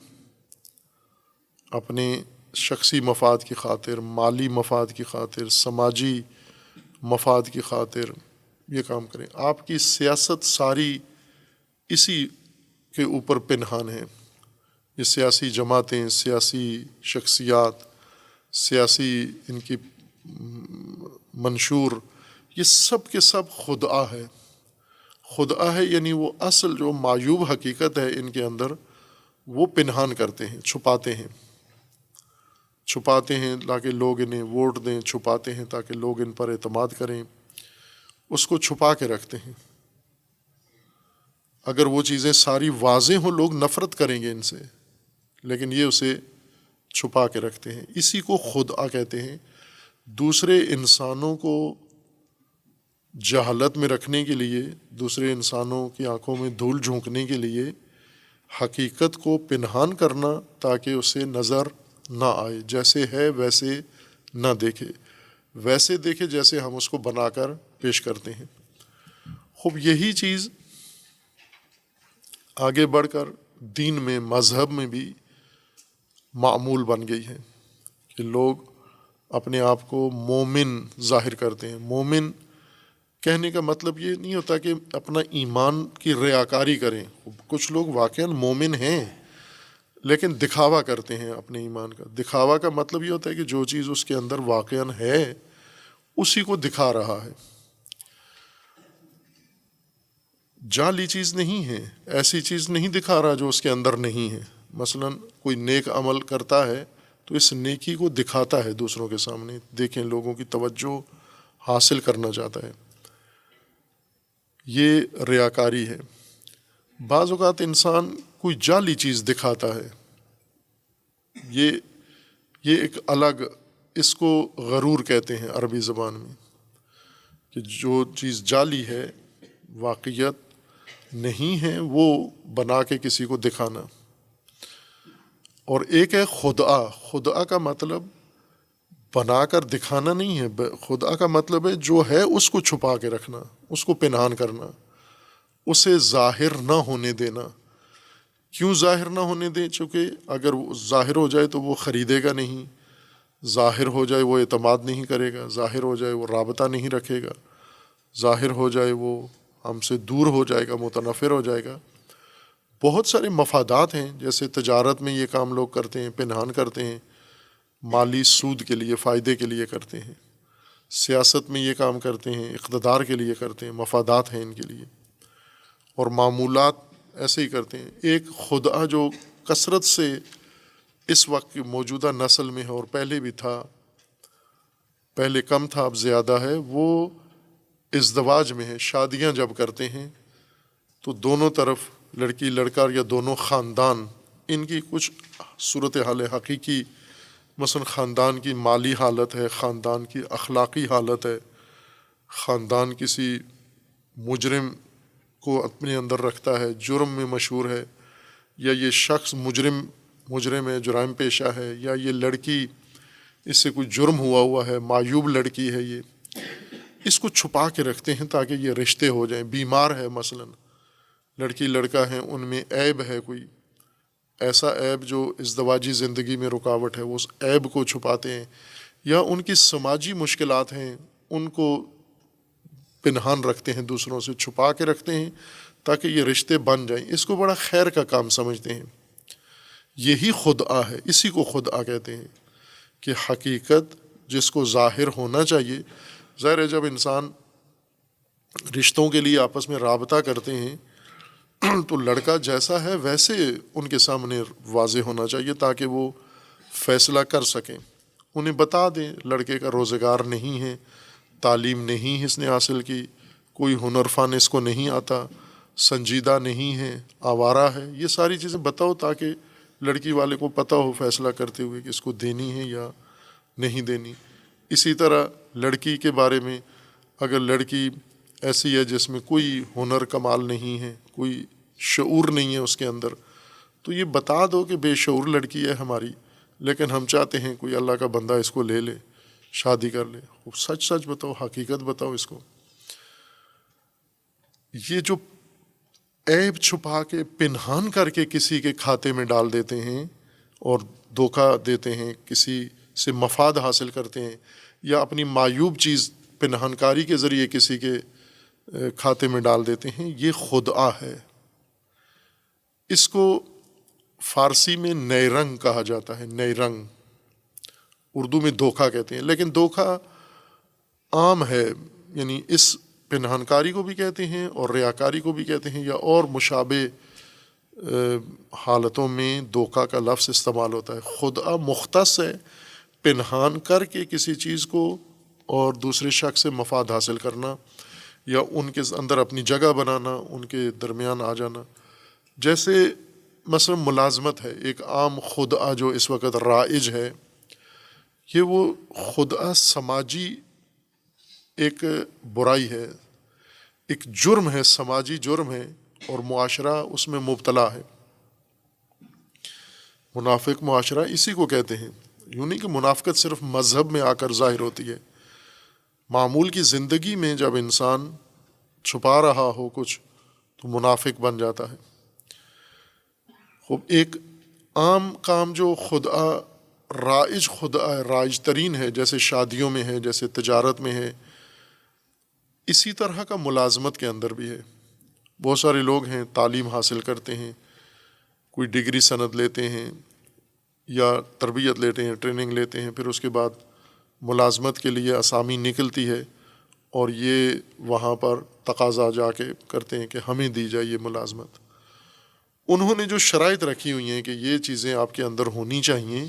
اپنے شخصی مفاد کی خاطر، مالی مفاد کی خاطر، سماجی مفاد کی خاطر یہ کام کریں. آپ کی سیاست ساری اسی کے اوپر پنہان ہے. یہ سیاسی جماعتیں، سیاسی شخصیات، سیاسی ان کی منشور، یہ سب کے سب خدعہ ہے. خدعہ ہے یعنی وہ اصل جو معیوب حقیقت ہے ان کے اندر وہ پنہان کرتے ہیں، چھپاتے ہیں تاکہ لوگ انہیں ووٹ دیں، چھپاتے ہیں تاکہ لوگ ان پر اعتماد کریں، اس کو چھپا کے رکھتے ہیں. اگر وہ چیزیں ساری واضح ہوں لوگ نفرت کریں گے ان سے، لیکن یہ اسے چھپا کے رکھتے ہیں. اسی کو خدعہ کہتے ہیں. دوسرے انسانوں کو جہالت میں رکھنے کے لیے، دوسرے انسانوں کی آنکھوں میں دھول جھونکنے کے لیے حقیقت کو پنہان کرنا تاکہ اسے نظر نہ آئے، جیسے ہے ویسے نہ دیکھے، ویسے دیکھے جیسے ہم اس کو بنا کر پیش کرتے ہیں۔ خوب یہی چیز آگے بڑھ کر دین میں، مذہب میں بھی معمول بن گئی ہے کہ لوگ اپنے آپ کو مومن ظاہر کرتے ہیں۔ مومن کہنے کا مطلب یہ نہیں ہوتا کہ اپنا ایمان کی ریاکاری کریں۔ کچھ لوگ واقعاً مومن ہیں لیکن دکھاوا کرتے ہیں اپنے ایمان کا۔ دکھاوا کا مطلب یہ ہوتا ہے کہ جو چیز اس کے اندر واقعاً ہے اسی کو دکھا رہا ہے، جعلی چیز نہیں ہے، ایسی چیز نہیں دکھا رہا جو اس کے اندر نہیں ہے۔ مثلاً کوئی نیک عمل کرتا ہے تو اس نیکی کو دکھاتا ہے دوسروں کے سامنے، دیکھیں لوگوں کی توجہ حاصل کرنا چاہتا ہے، یہ ریاکاری ہے۔ بعض اوقات انسان کوئی جعلی چیز دکھاتا ہے، یہ ایک الگ، اس کو غرور کہتے ہیں عربی زبان میں، کہ جو چیز جعلی ہے، واقعیت نہیں ہے، وہ بنا کے کسی کو دکھانا۔ اور ایک ہے خدعہ۔ خدعہ کا مطلب بنا کر دکھانا نہیں ہے، خدعہ کا مطلب ہے جو ہے اس کو چھپا کے رکھنا، اس کو پنہان کرنا، اسے ظاہر نہ ہونے دینا۔ کیوں ظاہر نہ ہونے دیں؟ چونکہ اگر وہ ظاہر ہو جائے تو وہ خریدے گا نہیں، ظاہر ہو جائے وہ اعتماد نہیں کرے گا، ظاہر ہو جائے وہ رابطہ نہیں رکھے گا، ظاہر ہو جائے وہ ہم سے دور ہو جائے گا، متنفر ہو جائے گا۔ بہت سارے مفادات ہیں، جیسے تجارت میں یہ کام لوگ کرتے ہیں، پنہان کرتے ہیں، مالی سود کے لیے، فائدے کے لیے کرتے ہیں۔ سیاست میں یہ کام کرتے ہیں، اقتدار کے لیے کرتے ہیں، مفادات ہیں ان کے لیے، اور معمولات ایسے ہی کرتے ہیں۔ ایک خدعہ جو کثرت سے اس وقت کی موجودہ نسل میں ہے اور پہلے بھی تھا، پہلے کم تھا اب زیادہ ہے، وہ ازدواج میں ہے۔ شادیاں جب کرتے ہیں تو دونوں طرف لڑکی لڑکا یا دونوں خاندان، ان کی کچھ صورتحال حقیقی، مثلا خاندان کی مالی حالت ہے، خاندان کی اخلاقی حالت ہے، خاندان کسی مجرم کو اپنے اندر رکھتا ہے، جرم میں مشہور ہے، یا یہ شخص مجرم ہے، جرائم پیشہ ہے، یا یہ لڑکی اس سے کوئی جرم ہوا ہے، معیوب لڑکی ہے، یہ اس کو چھپا کے رکھتے ہیں تاکہ یہ رشتے ہو جائیں۔ بیمار ہے مثلا لڑکی لڑکا ہے، ان میں عیب ہے، کوئی ایسا عیب جو ازدواجی زندگی میں رکاوٹ ہے، وہ اس عیب کو چھپاتے ہیں، یا ان کی سماجی مشکلات ہیں ان کو پنہان رکھتے ہیں، دوسروں سے چھپا کے رکھتے ہیں تاکہ یہ رشتے بن جائیں۔ اس کو بڑا خیر کا کام سمجھتے ہیں۔ یہی خدعہ ہے، اسی کو خدعہ کہتے ہیں، کہ حقیقت جس کو ظاہر ہونا چاہیے۔ ظاہر ہے جب انسان رشتوں کے لیے آپس میں رابطہ کرتے ہیں تو لڑکا جیسا ہے ویسے ان کے سامنے واضح ہونا چاہیے تاکہ وہ فیصلہ کر سکیں، انہیں بتا دیں لڑکے کا روزگار نہیں ہے، تعلیم نہیں اس نے حاصل کی، کوئی ہنر فن اس کو نہیں آتا، سنجیدہ نہیں ہے، آوارہ ہے، یہ ساری چیزیں بتاؤ تاکہ لڑکی والے کو پتہ ہو فیصلہ کرتے ہوئے کہ اس کو دینی ہے یا نہیں دینی۔ اسی طرح لڑکی کے بارے میں، اگر لڑکی ایسی ہے جس میں کوئی ہنر کمال نہیں ہے، کوئی شعور نہیں ہے اس کے اندر، تو یہ بتا دو کہ بے شعور لڑکی ہے ہماری، لیکن ہم چاہتے ہیں کوئی اللہ کا بندہ اس کو لے لے، شادی کر لے۔ سچ سچ بتاؤ، حقیقت بتاؤ اس کو۔ یہ جو عیب چھپا کے پنہان کر کے کسی کے کھاتے میں ڈال دیتے ہیں اور دھوکہ دیتے ہیں، کسی سے مفاد حاصل کرتے ہیں، یا اپنی معیوب چیز پنہان کاری کے ذریعے کسی کے کھاتے میں ڈال دیتے ہیں، یہ خدعہ ہے۔ اس کو فارسی میں نیرنگ کہا جاتا ہے، نیرنگ، اردو میں دھوکہ کہتے ہیں، لیکن دھوکہ عام ہے، یعنی اس پنہان کاری کو بھی کہتے ہیں اور ریاکاری کو بھی کہتے ہیں، یا اور مشابہ حالتوں میں دھوکہ کا لفظ استعمال ہوتا ہے۔ خدعہ مختص ہے، پنہان کر کے کسی چیز کو اور دوسرے شخص سے مفاد حاصل کرنا، یا ان کے اندر اپنی جگہ بنانا، ان کے درمیان آ جانا۔ جیسے مثلا ملازمت ہے، ایک عام خدعہ جو اس وقت رائج ہے، یہ وہ خدعہ سماجی ایک برائی ہے، ایک جرم ہے، سماجی جرم ہے، اور معاشرہ اس میں مبتلا ہے۔ منافق معاشرہ اسی کو کہتے ہیں. یوں نہیں کہ منافقت صرف مذہب میں آ کر ظاہر ہوتی ہے، معمول کی زندگی میں جب انسان چھپا رہا ہو کچھ تو منافق بن جاتا ہے. خوب ایک عام کام جو رائج ترین ہے، جیسے شادیوں میں ہے، جیسے تجارت میں ہے، اسی طرح کا ملازمت کے اندر بھی ہے. بہت سارے لوگ ہیں تعلیم حاصل کرتے ہیں، کوئی ڈگری سند لیتے ہیں یا تربیت لیتے ہیں، ٹریننگ لیتے ہیں، پھر اس کے بعد ملازمت کے لیے اسامی نکلتی ہے اور یہ وہاں پر تقاضا جا کے کرتے ہیں کہ ہمیں دی جائے یہ ملازمت. انہوں نے جو شرائط رکھی ہوئی ہیں کہ یہ چیزیں آپ کے اندر ہونی چاہیے،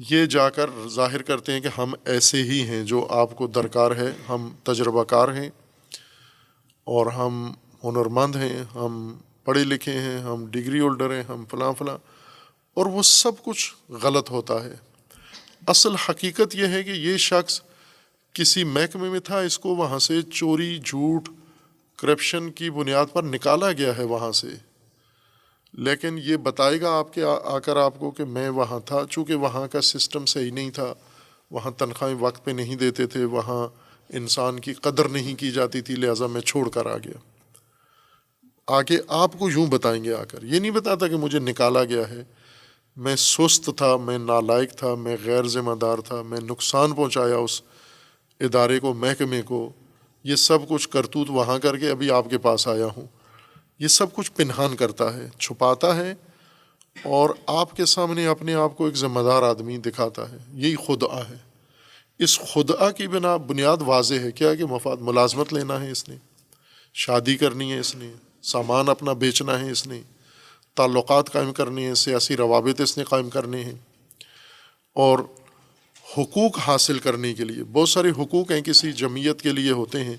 یہ جا کر ظاہر کرتے ہیں کہ ہم ایسے ہی ہیں جو آپ کو درکار ہے، ہم تجربہ کار ہیں اور ہم ہنرمند ہیں، ہم پڑھے لکھے ہیں، ہم ڈگری ہولڈر ہیں، ہم فلاں فلاں، اور وہ سب کچھ غلط ہوتا ہے. اصل حقیقت یہ ہے کہ یہ شخص کسی محکمے میں تھا، اس کو وہاں سے چوری، جھوٹ، کرپشن کی بنیاد پر نکالا گیا ہے وہاں سے، لیکن یہ بتائے گا آ کر آپ کو کہ میں وہاں تھا. چونکہ وہاں کا سسٹم صحیح نہیں تھا، وہاں تنخواہیں وقت پہ نہیں دیتے تھے، وہاں انسان کی قدر نہیں کی جاتی تھی، لہٰذا میں چھوڑ کر آ گیا. آگے آپ کو یوں بتائیں گے آ کر، یہ نہیں بتاتا کہ مجھے نکالا گیا ہے، میں سست تھا، میں نالائق تھا، میں غیر ذمہ دار تھا، میں نقصان پہنچایا اس ادارے کو، محکمے کو، یہ سب کچھ کرتوت وہاں کر کے ابھی آپ کے پاس آیا ہوں. یہ سب کچھ پنہان کرتا ہے، چھپاتا ہے اور آپ کے سامنے اپنے آپ کو ایک ذمہ دار آدمی دکھاتا ہے. یہی خدعہ ہے. اس خدعہ کی بنیاد واضح ہے کیا کہ مفاد ملازمت لینا ہے، اس نے شادی کرنی ہے، اس نے سامان اپنا بیچنا ہے، اس نے تعلقات قائم کرنے ہیں، سیاسی روابط اس نے قائم کرنے ہیں، اور حقوق حاصل کرنے کے لیے بہت سارے حقوق ہیں کسی جمعیت کے لیے ہوتے ہیں.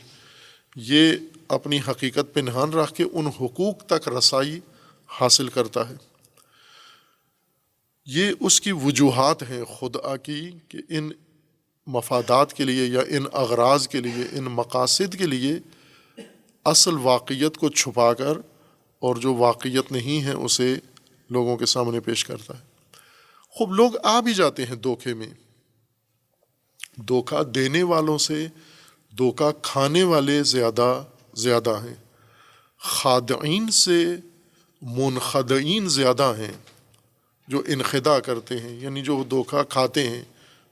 یہ اپنی حقیقت پنہان رکھ کے ان حقوق تک رسائی حاصل کرتا ہے. یہ اس کی وجوہات ہیں خدعہ کی کہ ان مفادات کے لیے یا ان اغراض کے لیے، ان مقاصد کے لیے اصل واقعیت کو چھپا کر اور جو واقعیت نہیں ہے اسے لوگوں کے سامنے پیش کرتا ہے. خوب لوگ آ بھی جاتے ہیں دھوکے میں. دھوکہ دینے والوں سے دھوکہ کھانے والے زیادہ ہیں. خادعین سے منخدعین زیادہ ہیں، جو انخداع کرتے ہیں، یعنی جو دھوکہ کھاتے ہیں،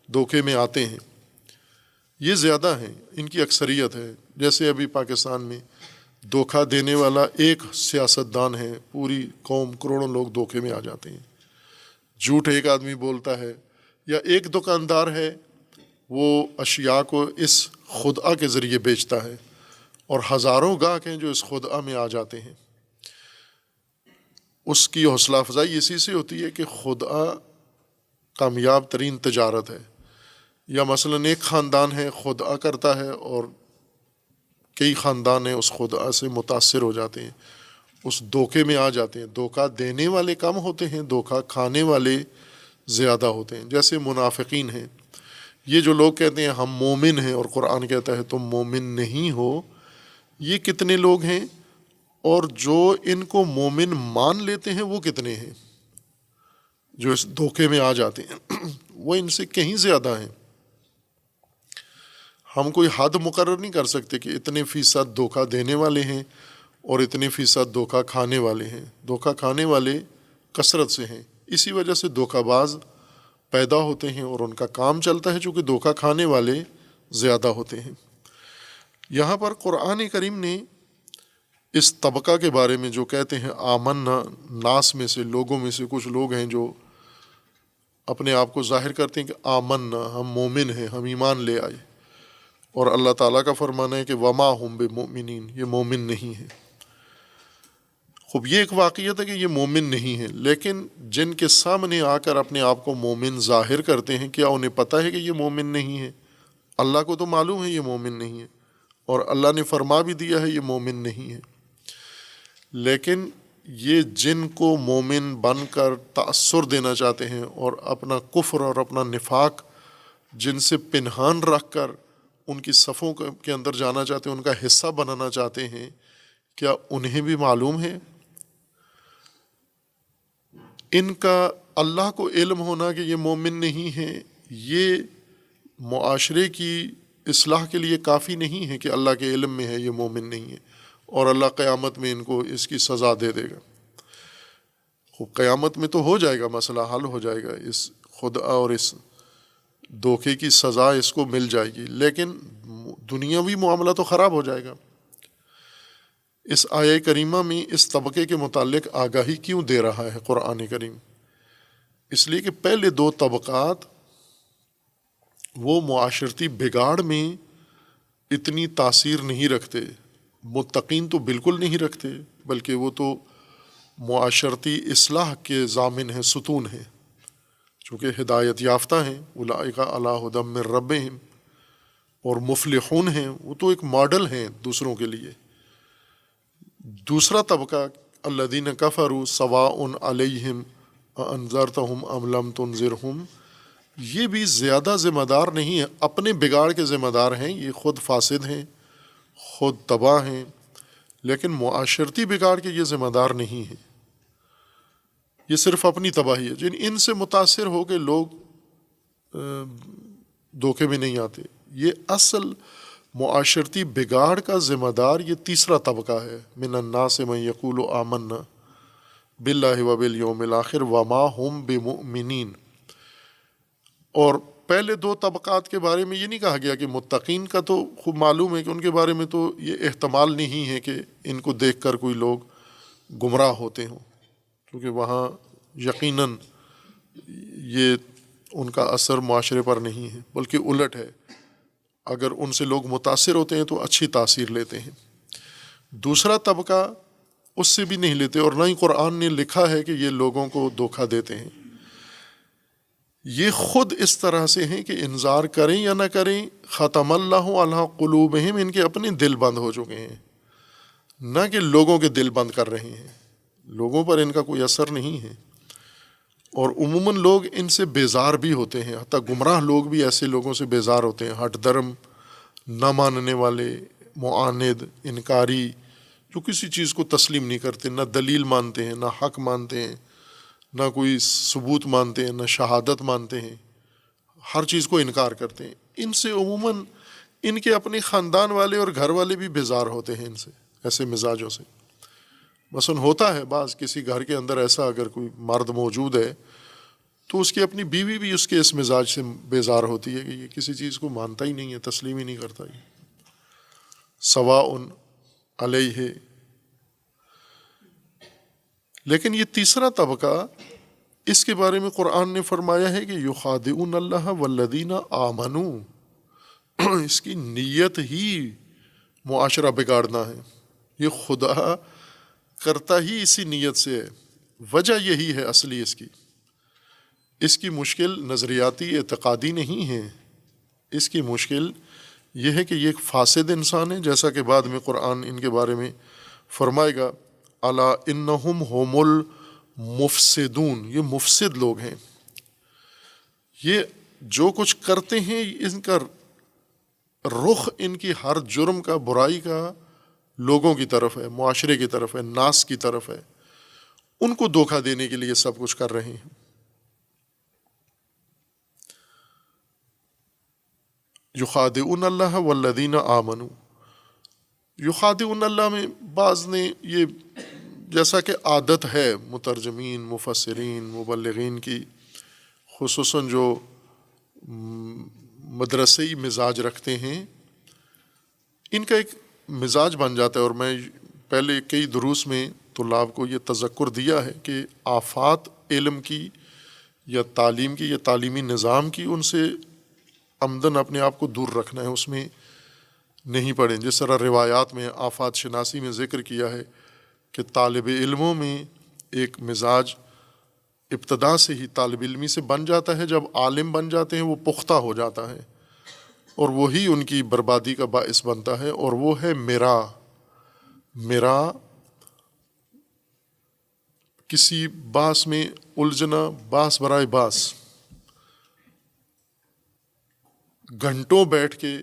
دھوکے میں آتے ہیں، یہ زیادہ ہیں، ان کی اکثریت ہے. جیسے ابھی پاکستان میں دھوکہ دینے والا ایک سیاستدان ہے، پوری قوم کروڑوں لوگ دھوکے میں آ جاتے ہیں. جھوٹ ایک آدمی بولتا ہے یا ایک دکاندار ہے، وہ اشیاء کو اس خدعہ کے ذریعے بیچتا ہے اور ہزاروں گاہک ہیں جو اس خدعہ میں آ جاتے ہیں. اس کی حوصلہ افزائی اسی سے ہوتی ہے کہ خدعہ کامیاب ترین تجارت ہے. یا مثلاً ایک خاندان ہے خدعہ کرتا ہے اور کئی خاندان ہیں اس خدعہ سے متاثر ہو جاتے ہیں، اس دھوکے میں آ جاتے ہیں. دھوکہ دینے والے کم ہوتے ہیں، دھوکہ کھانے والے زیادہ ہوتے ہیں. جیسے منافقین ہیں، یہ جو لوگ کہتے ہیں ہم مومن ہیں اور قرآن کہتا ہے تم مومن نہیں ہو، یہ کتنے لوگ ہیں؟ اور جو ان کو مومن مان لیتے ہیں وہ کتنے ہیں جو اس دھوکے میں آ جاتے ہیں؟ وہ ان سے کہیں زیادہ ہیں. ہم کوئی حد مقرر نہیں کر سکتے کہ اتنے فیصد دھوکہ دینے والے ہیں اور اتنے فیصد دھوکہ کھانے والے ہیں. دھوکہ کھانے والے کثرت سے ہیں، اسی وجہ سے دھوکہ باز پیدا ہوتے ہیں اور ان کا کام چلتا ہے، چونکہ دھوکہ کھانے والے زیادہ ہوتے ہیں. یہاں پر قرآن کریم نے اس طبقہ کے بارے میں جو کہتے ہیں آمنا، ناس میں سے، لوگوں میں سے کچھ لوگ ہیں جو اپنے آپ کو ظاہر کرتے ہیں کہ آمنا، ہم مومن ہیں، ہم ایمان لے آئے، اور اللہ تعالیٰ کا فرمانا ہے کہ وما ہم بمؤمنین، یہ مومن نہیں ہیں. خوب یہ ایک واقعیت ہے کہ یہ مومن نہیں ہیں، لیکن جن کے سامنے آ کر اپنے آپ کو مومن ظاہر کرتے ہیں، کیا انہیں پتہ ہے کہ یہ مومن نہیں ہے؟ اللہ کو تو معلوم ہے یہ مومن نہیں ہے، اور اللہ نے فرما بھی دیا ہے یہ مومن نہیں ہے. لیکن یہ جن کو مومن بن کر تأثر دینا چاہتے ہیں اور اپنا کفر اور اپنا نفاق جن سے پنہان رکھ کر ان کی صفوں کے اندر جانا چاہتے ہیں، ان کا حصہ بنانا چاہتے ہیں، کیا انہیں بھی معلوم ہے؟ ان کا اللہ کو علم ہونا کہ یہ مومن نہیں ہیں، یہ معاشرے کی اصلاح کے لیے کافی نہیں ہے کہ اللہ کے علم میں ہے یہ مومن نہیں ہے اور اللہ قیامت میں ان کو اس کی سزا دے دے گا۔ خوب قیامت میں تو ہو جائے گا، مسئلہ حل ہو جائے گا، اس خدا اور اس دھوکے کی سزا اس کو مل جائے گی، لیکن دنیاوی معاملہ تو خراب ہو جائے گا۔ اس آیہ کریمہ میں اس طبقے کے متعلق آگاہی کیوں دے رہا ہے قرآن کریم؟ اس لیے کہ پہلے دو طبقات وہ معاشرتی بگاڑ میں اتنی تاثیر نہیں رکھتے، متقین تو بالکل نہیں رکھتے، بلکہ وہ تو معاشرتی اصلاح کے ضامن ہیں، ستون ہیں، چونکہ ہدایت یافتہ ہیں، اولئک علی ھدی من ربہم، اور مفلحون ہیں، وہ تو ایک ماڈل ہیں دوسروں کے لیے۔ دوسرا طبقہ الذین کفروا سواء علیہم اانذرتہم ام لم تنذرہم، یہ بھی زیادہ ذمہ دار نہیں ہے، اپنے بگاڑ کے ذمہ دار ہیں، یہ خود فاسد ہیں، خود تباہ ہیں، لیکن معاشرتی بگاڑ کے یہ ذمہ دار نہیں ہیں، یہ صرف اپنی تباہی ہے۔ ان سے متاثر ہو کے لوگ دھوکے میں نہیں آتے۔ یہ اصل معاشرتی بگاڑ کا ذمہ دار یہ تیسرا طبقہ ہے، من الناس من یقول آمنا باللہ وبالیوم الآخر وما ہم بمؤمنین۔ اور پہلے دو طبقات کے بارے میں یہ نہیں کہا گیا کہ متقین کا تو خوب معلوم ہے کہ ان کے بارے میں تو یہ احتمال نہیں ہے کہ ان کو دیکھ کر کوئی لوگ گمراہ ہوتے ہوں، کیونکہ وہاں یقیناً یہ ان کا اثر معاشرے پر نہیں ہے، بلکہ الٹ ہے، اگر ان سے لوگ متاثر ہوتے ہیں تو اچھی تاثیر لیتے ہیں۔ دوسرا طبقہ اس سے بھی نہیں لیتے، اور نہ ہی قرآن نے لکھا ہے کہ یہ لوگوں کو دھوکہ دیتے ہیں۔ یہ خود اس طرح سے ہیں کہ انذار کریں یا نہ کریں، ختم اللہ علی قلوبہم، ان کے اپنے دل بند ہو چکے ہیں، نہ کہ لوگوں کے دل بند کر رہے ہیں، لوگوں پر ان کا کوئی اثر نہیں ہے۔ اور عموماً لوگ ان سے بیزار بھی ہوتے ہیں، حتیٰ گمراہ لوگ بھی ایسے لوگوں سے بیزار ہوتے ہیں، ہٹ درم، نہ ماننے والے، معاند، انکاری، جو کسی چیز کو تسلیم نہیں کرتے، نہ دلیل مانتے ہیں، نہ حق مانتے ہیں، نہ کوئی ثبوت مانتے ہیں، نہ شہادت مانتے ہیں، ہر چیز کو انکار کرتے ہیں۔ ان سے عموماً ان کے اپنے خاندان والے اور گھر والے بھی بیزار ہوتے ہیں ان سے، ایسے مزاجوں سے۔ مثلاً ہوتا ہے بعض کسی گھر کے اندر ایسا اگر کوئی مرد موجود ہے تو اس کی اپنی بیوی بھی اس کے اس مزاج سے بیزار ہوتی ہے کہ یہ کسی چیز کو مانتا ہی نہیں ہے، تسلیم ہی نہیں کرتا، یہ سواء علیہ۔ لیکن یہ تیسرا طبقہ، اس کے بارے میں قرآن نے فرمایا ہے کہ یخادعون اللہ والذین آمنوا، اس کی نیت ہی معاشرہ بگاڑنا ہے، یہ خدا کرتا ہی اسی نیت سے ہے، وجہ یہی ہے اصلی اس کی مشکل نظریاتی اعتقادی نہیں ہے، اس کی مشکل یہ ہے کہ یہ ایک فاسد انسان ہے، جیسا کہ بعد میں قرآن ان کے بارے میں فرمائے گا، الا انہم هم المفسدون، یہ مفسد لوگ ہیں، یہ جو کچھ کرتے ہیں ان کا رخ ان کی ہر جرم کا، برائی کا لوگوں کی طرف ہے، معاشرے کی طرف ہے، ناس کی طرف ہے، ان کو دھوکہ دینے کے لیے سب کچھ کر رہے ہیں۔ یخادعون اللہ والذین آمنوا، یخادعون اللہ میں بعض نے یہ، جیسا کہ عادت ہے مترجمین، مفسرین، مبلغین کی، خصوصاً جو مدرسئی مزاج رکھتے ہیں، ان کا ایک مزاج بن جاتا ہے، اور میں پہلے کئی دروس میں طلاب کو یہ تذکر دیا ہے کہ آفات علم کی یا تعلیم کی یا تعلیمی نظام کی، ان سے عمدن اپنے آپ کو دور رکھنا ہے، اس میں نہیں پڑیں۔ جس طرح روایات میں آفات شناسی میں ذکر کیا ہے کہ طالب علموں میں ایک مزاج ابتدا سے ہی طالب علمی سے بن جاتا ہے، جب عالم بن جاتے ہیں وہ پختہ ہو جاتا ہے، اور وہی ان کی بربادی کا باعث بنتا ہے، اور وہ ہے میرا کسی باس میں الجھنا، باس برائے باس، گھنٹوں بیٹھ کے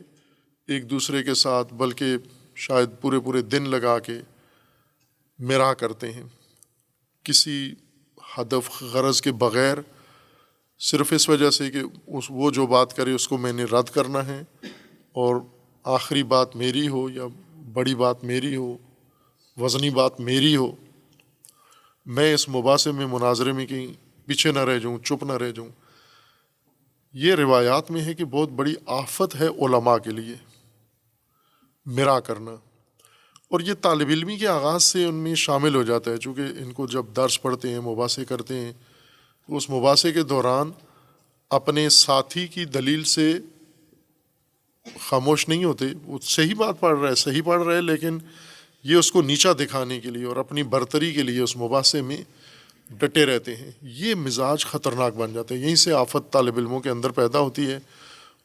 ایک دوسرے کے ساتھ، بلکہ شاید پورے دن لگا کے میرا کرتے ہیں، کسی ہدف غرض کے بغیر، صرف اس وجہ سے کہ وہ جو بات کرے اس کو میں نے رد کرنا ہے، اور آخری بات میری ہو یا بڑی بات میری ہو، وزنی بات میری ہو، میں اس مباحثے میں، مناظرے میں کہیں پیچھے نہ رہ جاؤں، چپ نہ رہ جاؤں. یہ روایات میں ہے کہ بہت بڑی آفت ہے علماء کے لیے مرا کرنا، اور یہ طالب علمی کے آغاز سے ان میں شامل ہو جاتا ہے. چونکہ ان کو جب درس پڑھتے ہیں، مباحثے کرتے ہیں، اس مباحثے کے دوران اپنے ساتھی کی دلیل سے خاموش نہیں ہوتے. وہ صحیح بات پڑھ رہا ہے، لیکن یہ اس کو نیچا دکھانے کے لیے اور اپنی برتری کے لیے اس مباحثے میں ڈٹے رہتے ہیں. یہ مزاج خطرناک بن جاتا ہے. یہیں سے آفت طالب علموں کے اندر پیدا ہوتی ہے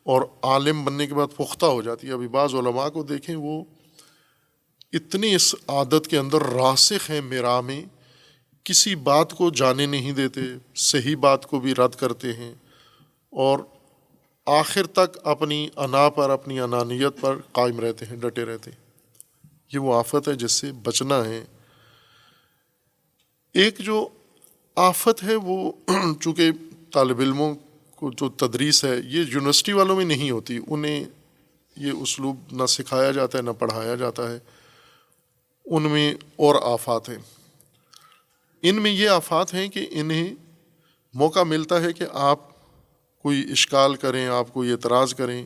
اور عالم بننے کے بعد پختہ ہو جاتی ہے. ابھی بعض علماء کو دیکھیں، وہ اتنی اس عادت کے اندر راسخ ہیں، میرا میں کسی بات کو جانے نہیں دیتے، صحیح بات کو بھی رد کرتے ہیں، اور آخر تک اپنی انا پر، اپنی انانیت پر قائم رہتے ہیں، ڈٹے رہتے ہیں. یہ وہ آفت ہے جس سے بچنا ہے. ایک جو آفت ہے وہ چونکہ طالب علموں کو جو تدریس ہے یہ یونیورسٹی والوں میں نہیں ہوتی، انہیں یہ اسلوب نہ سکھایا جاتا ہے نہ پڑھایا جاتا ہے، ان میں اور آفات ہیں. ان میں یہ آفات ہیں کہ انہیں موقع ملتا ہے کہ آپ کوئی اشکال کریں، آپ کوئی اعتراض کریں،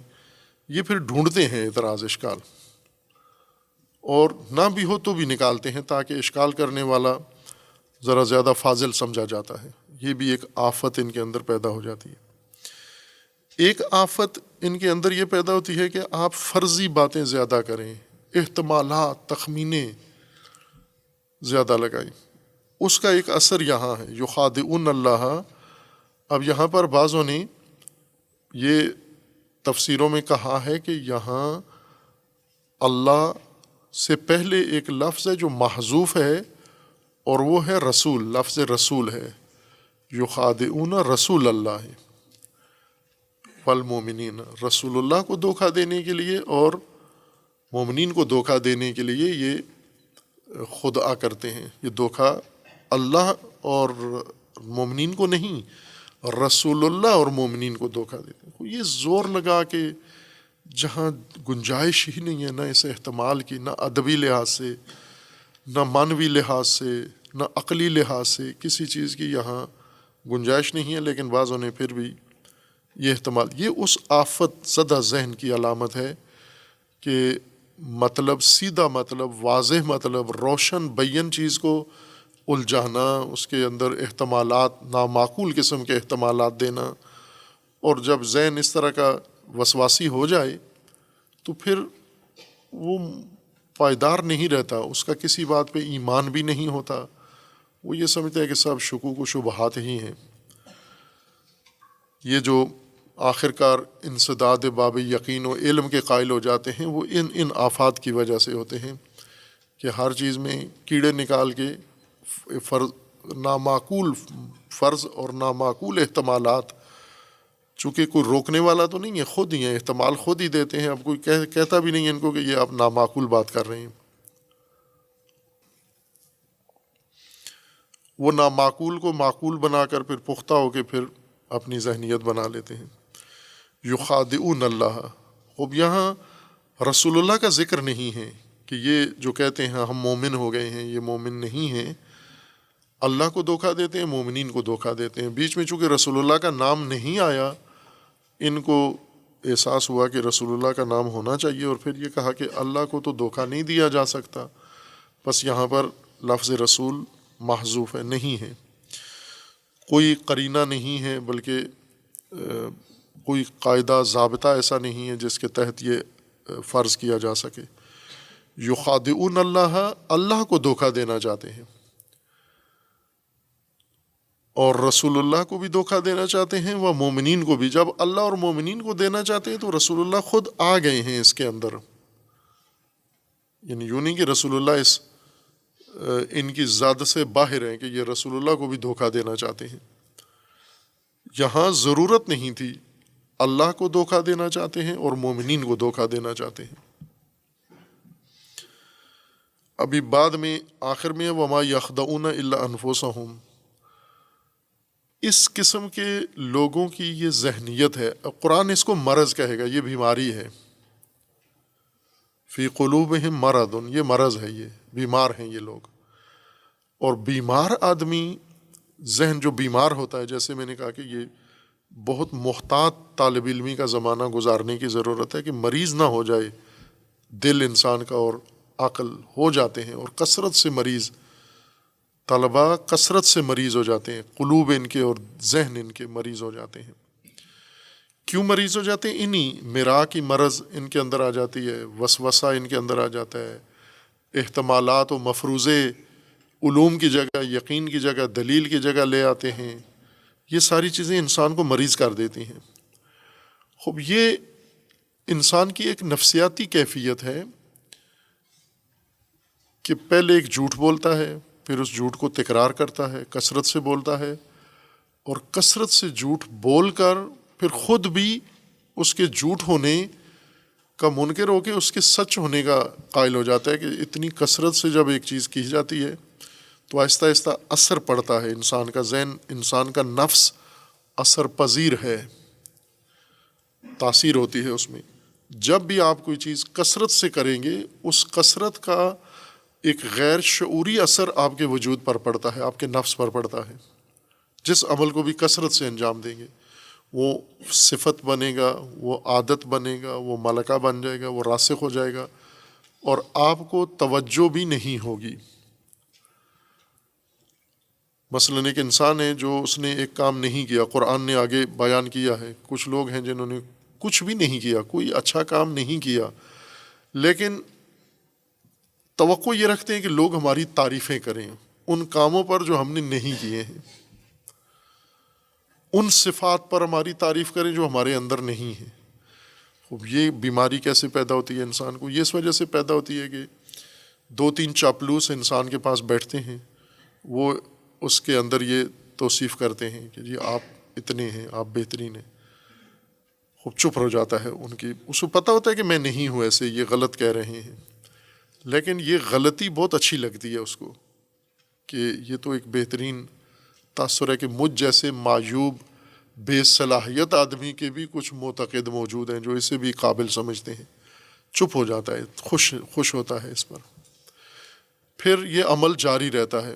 یہ پھر ڈھونڈتے ہیں اعتراض اشکال، اور نہ بھی ہو تو بھی نکالتے ہیں تاکہ اشکال کرنے والا ذرا زیادہ فاضل سمجھا جاتا ہے. یہ بھی ایک آفت ان کے اندر پیدا ہو جاتی ہے. ایک آفت ان کے اندر یہ پیدا ہوتی ہے کہ آپ فرضی باتیں زیادہ کریں، احتمالات، تخمینے زیادہ لگائیں. اس کا ایک اثر یہاں ہے، یخادعون اللہ. اب یہاں پر بعضوں نے یہ تفسیروں میں کہا ہے کہ یہاں اللہ سے پہلے ایک لفظ ہے جو محذوف ہے، اور وہ ہے رسول. لفظ رسول ہے، یخادعون رسول اللہ والمومنین. رسول اللہ کو دھوکہ دینے کے لیے اور مومنین کو دھوکہ دینے کے لیے یہ خدعا کرتے ہیں. یہ دھوکہ اللہ اور مومنین کو نہیں، رسول اللہ اور مومنین کو دھوکہ دیتے ہیں. یہ زور لگا کے جہاں گنجائش ہی نہیں ہے، نہ اس احتمال کی، نہ ادبی لحاظ سے، نہ معنوی لحاظ سے، نہ عقلی لحاظ سے، کسی چیز کی یہاں گنجائش نہیں ہے، لیکن بعضوں نے پھر بھی یہ احتمال. یہ اس آفت زدہ ذہن کی علامت ہے کہ مطلب، سیدھا مطلب، واضح مطلب، روشن بین چیز کو الجھانا، اس کے اندر احتمالات، نامعقول قسم کے احتمالات دینا. اور جب ذہن اس طرح کا وسواسی ہو جائے تو پھر وہ پائیدار نہیں رہتا، اس کا کسی بات پہ ایمان بھی نہیں ہوتا. وہ یہ سمجھتا ہے کہ سب شکوک و شبہات ہی ہیں. یہ جو آخر کار انسداد باب یقین و علم کے قائل ہو جاتے ہیں، وہ ان آفات کی وجہ سے ہوتے ہیں کہ ہر چیز میں کیڑے نکال کے نامعقول فرض اور نامعقول احتمالات. چونکہ کوئی روکنے والا تو نہیں ہے، خود ہی ہیں، احتمال خود ہی دیتے ہیں. اب کوئی کہتا بھی نہیں ہے ان کو کہ یہ آپ نامعقول بات کر رہے ہیں. وہ نامعقول کو معقول بنا کر پھر پختہ ہو کے پھر اپنی ذہنیت بنا لیتے ہیں. یخادعون اللہ. اب یہاں رسول اللہ کا ذکر نہیں ہے کہ یہ جو کہتے ہیں ہم مومن ہو گئے ہیں، یہ مومن نہیں ہیں. اللہ کو دھوکہ دیتے ہیں، مومنین کو دھوکہ دیتے ہیں. بیچ میں چونکہ رسول اللہ کا نام نہیں آیا، ان کو احساس ہوا کہ رسول اللہ کا نام ہونا چاہیے، اور پھر یہ کہا کہ اللہ کو تو دھوکہ نہیں دیا جا سکتا. بس یہاں پر لفظ رسول محذوف ہے، نہیں ہے، کوئی قرینہ نہیں ہے، بلکہ کوئی قاعدہ ضابطہ ایسا نہیں ہے جس کے تحت یہ فرض کیا جا سکے. یخادعون اللہ، اللہ کو دھوکہ دینا چاہتے ہیں، اور رسول اللہ کو بھی دھوکہ دینا چاہتے ہیں، وہ مومنین کو بھی. جب اللہ اور مومنین کو دینا چاہتے ہیں تو رسول اللہ خود آ گئے ہیں اس کے اندر. یعنی یوں نہیں کہ رسول اللہ ان کی ذات سے باہر ہیں کہ یہ رسول اللہ کو بھی دھوکہ دینا چاہتے ہیں. یہاں ضرورت نہیں تھی، اللہ کو دھوکہ دینا چاہتے ہیں اور مومنین کو دھوکہ دینا چاہتے ہیں. ابھی بعد میں آخر میں وما یخدعون الا انفسہم. اس قسم کے لوگوں کی یہ ذہنیت ہے، قرآن اس کو مرض کہے گا، یہ بیماری ہے۔ فی قلوبہم مرض، یہ مرض ہے، یہ بیمار ہیں یہ لوگ۔ اور بیمار آدمی، ذہن جو بیمار ہوتا ہے، جیسے میں نے کہا کہ یہ بہت محتاط طالب علمی کا زمانہ گزارنے کی ضرورت ہے کہ مریض نہ ہو جائے دل انسان کا، اور عقل ہو جاتے ہیں، اور کثرت سے مریض طلباء کثرت سے مریض ہو جاتے ہیں، قلوب ان کے اور ذہن ان کے مریض ہو جاتے ہیں۔ کیوں مریض ہو جاتے ہیں؟ انہی مرا کی مرض ان کے اندر آ جاتی ہے، وسوسہ ان کے اندر آ جاتا ہے، احتمالات و مفروضے علوم کی جگہ، یقین کی جگہ، دلیل کی جگہ لے آتے ہیں۔ یہ ساری چیزیں انسان کو مریض کر دیتی ہیں۔ خوب یہ انسان کی ایک نفسیاتی کیفیت ہے کہ پہلے ایک جھوٹ بولتا ہے، پھر اس جھوٹ کو تکرار کرتا ہے، کثرت سے بولتا ہے، اور کثرت سے جھوٹ بول کر پھر خود بھی اس کے جھوٹ ہونے کا منکر ہو کے اس کے سچ ہونے کا قائل ہو جاتا ہے کہ اتنی کثرت سے جب ایک چیز کی جاتی ہے تو آہستہ آہستہ اثر پڑتا ہے، انسان کا ذہن، انسان کا نفس اثر پذیر ہے، تاثیر ہوتی ہے اس میں۔ جب بھی آپ کوئی چیز کثرت سے کریں گے، اس کثرت کا ایک غیر شعوری اثر آپ کے وجود پر پڑتا ہے، آپ کے نفس پر پڑتا ہے۔ جس عمل کو بھی کثرت سے انجام دیں گے، وہ صفت بنے گا، وہ عادت بنے گا، وہ ملکہ بن جائے گا، وہ راسخ ہو جائے گا، اور آپ کو توجہ بھی نہیں ہوگی۔ مثلاً ایک انسان ہے جو اس نے ایک کام نہیں کیا، قرآن نے آگے بیان کیا ہے، کچھ لوگ ہیں جنہوں نے کچھ بھی نہیں کیا، کوئی اچھا کام نہیں کیا، لیکن توقع یہ رکھتے ہیں کہ لوگ ہماری تعریفیں کریں ان کاموں پر جو ہم نے نہیں کیے ہیں، ان صفات پر ہماری تعریف کریں جو ہمارے اندر نہیں ہیں۔ خوب یہ بیماری کیسے پیدا ہوتی ہے انسان کو؟ یہ اس وجہ سے پیدا ہوتی ہے کہ دو تین چاپلوس انسان کے پاس بیٹھتے ہیں، وہ اس کے اندر یہ توصیف کرتے ہیں کہ جی آپ اتنے ہیں، آپ بہترین ہیں۔ خوب چپ ہو جاتا ہے، ان کی اس کو پتہ ہوتا ہے کہ میں نہیں ہوں ایسے، یہ غلط کہہ رہے ہیں، لیکن یہ غلطی بہت اچھی لگتی ہے اس کو کہ یہ تو ایک بہترین تاثر ہے کہ مجھ جیسے معیوب بے صلاحیت آدمی کے بھی کچھ معتقد موجود ہیں جو اسے بھی قابل سمجھتے ہیں۔ چپ ہو جاتا ہے، خوش ہوتا ہے اس پر۔ پھر یہ عمل جاری رہتا ہے،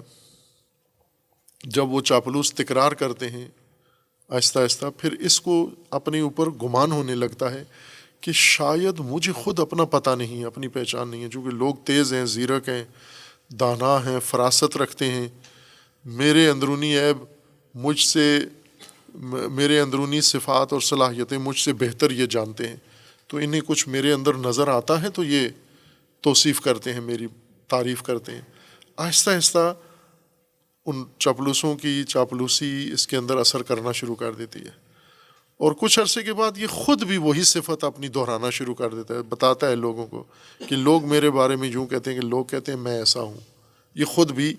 جب وہ چاپلوس تکرار کرتے ہیں آہستہ آہستہ، پھر اس کو اپنے اوپر گمان ہونے لگتا ہے کہ شاید مجھے خود اپنا پتہ نہیں ہے، اپنی پہچان نہیں ہے، چونکہ لوگ تیز ہیں، زیرک ہیں، دانا ہیں، فراست رکھتے ہیں، میرے اندرونی عیب مجھ سے، میرے اندرونی صفات اور صلاحیتیں مجھ سے بہتر یہ جانتے ہیں، تو انہیں کچھ میرے اندر نظر آتا ہے تو یہ توصیف کرتے ہیں، میری تعریف کرتے ہیں۔ آہستہ آہستہ ان چاپلوسوں کی چاپلوسی اس کے اندر اثر کرنا شروع کر دیتی ہے، اور کچھ عرصے کے بعد یہ خود بھی وہی صفت اپنی دہرانا شروع کر دیتا ہے، بتاتا ہے لوگوں کو کہ لوگ میرے بارے میں یوں کہتے ہیں، کہ لوگ کہتے ہیں میں ایسا ہوں۔ یہ خود بھی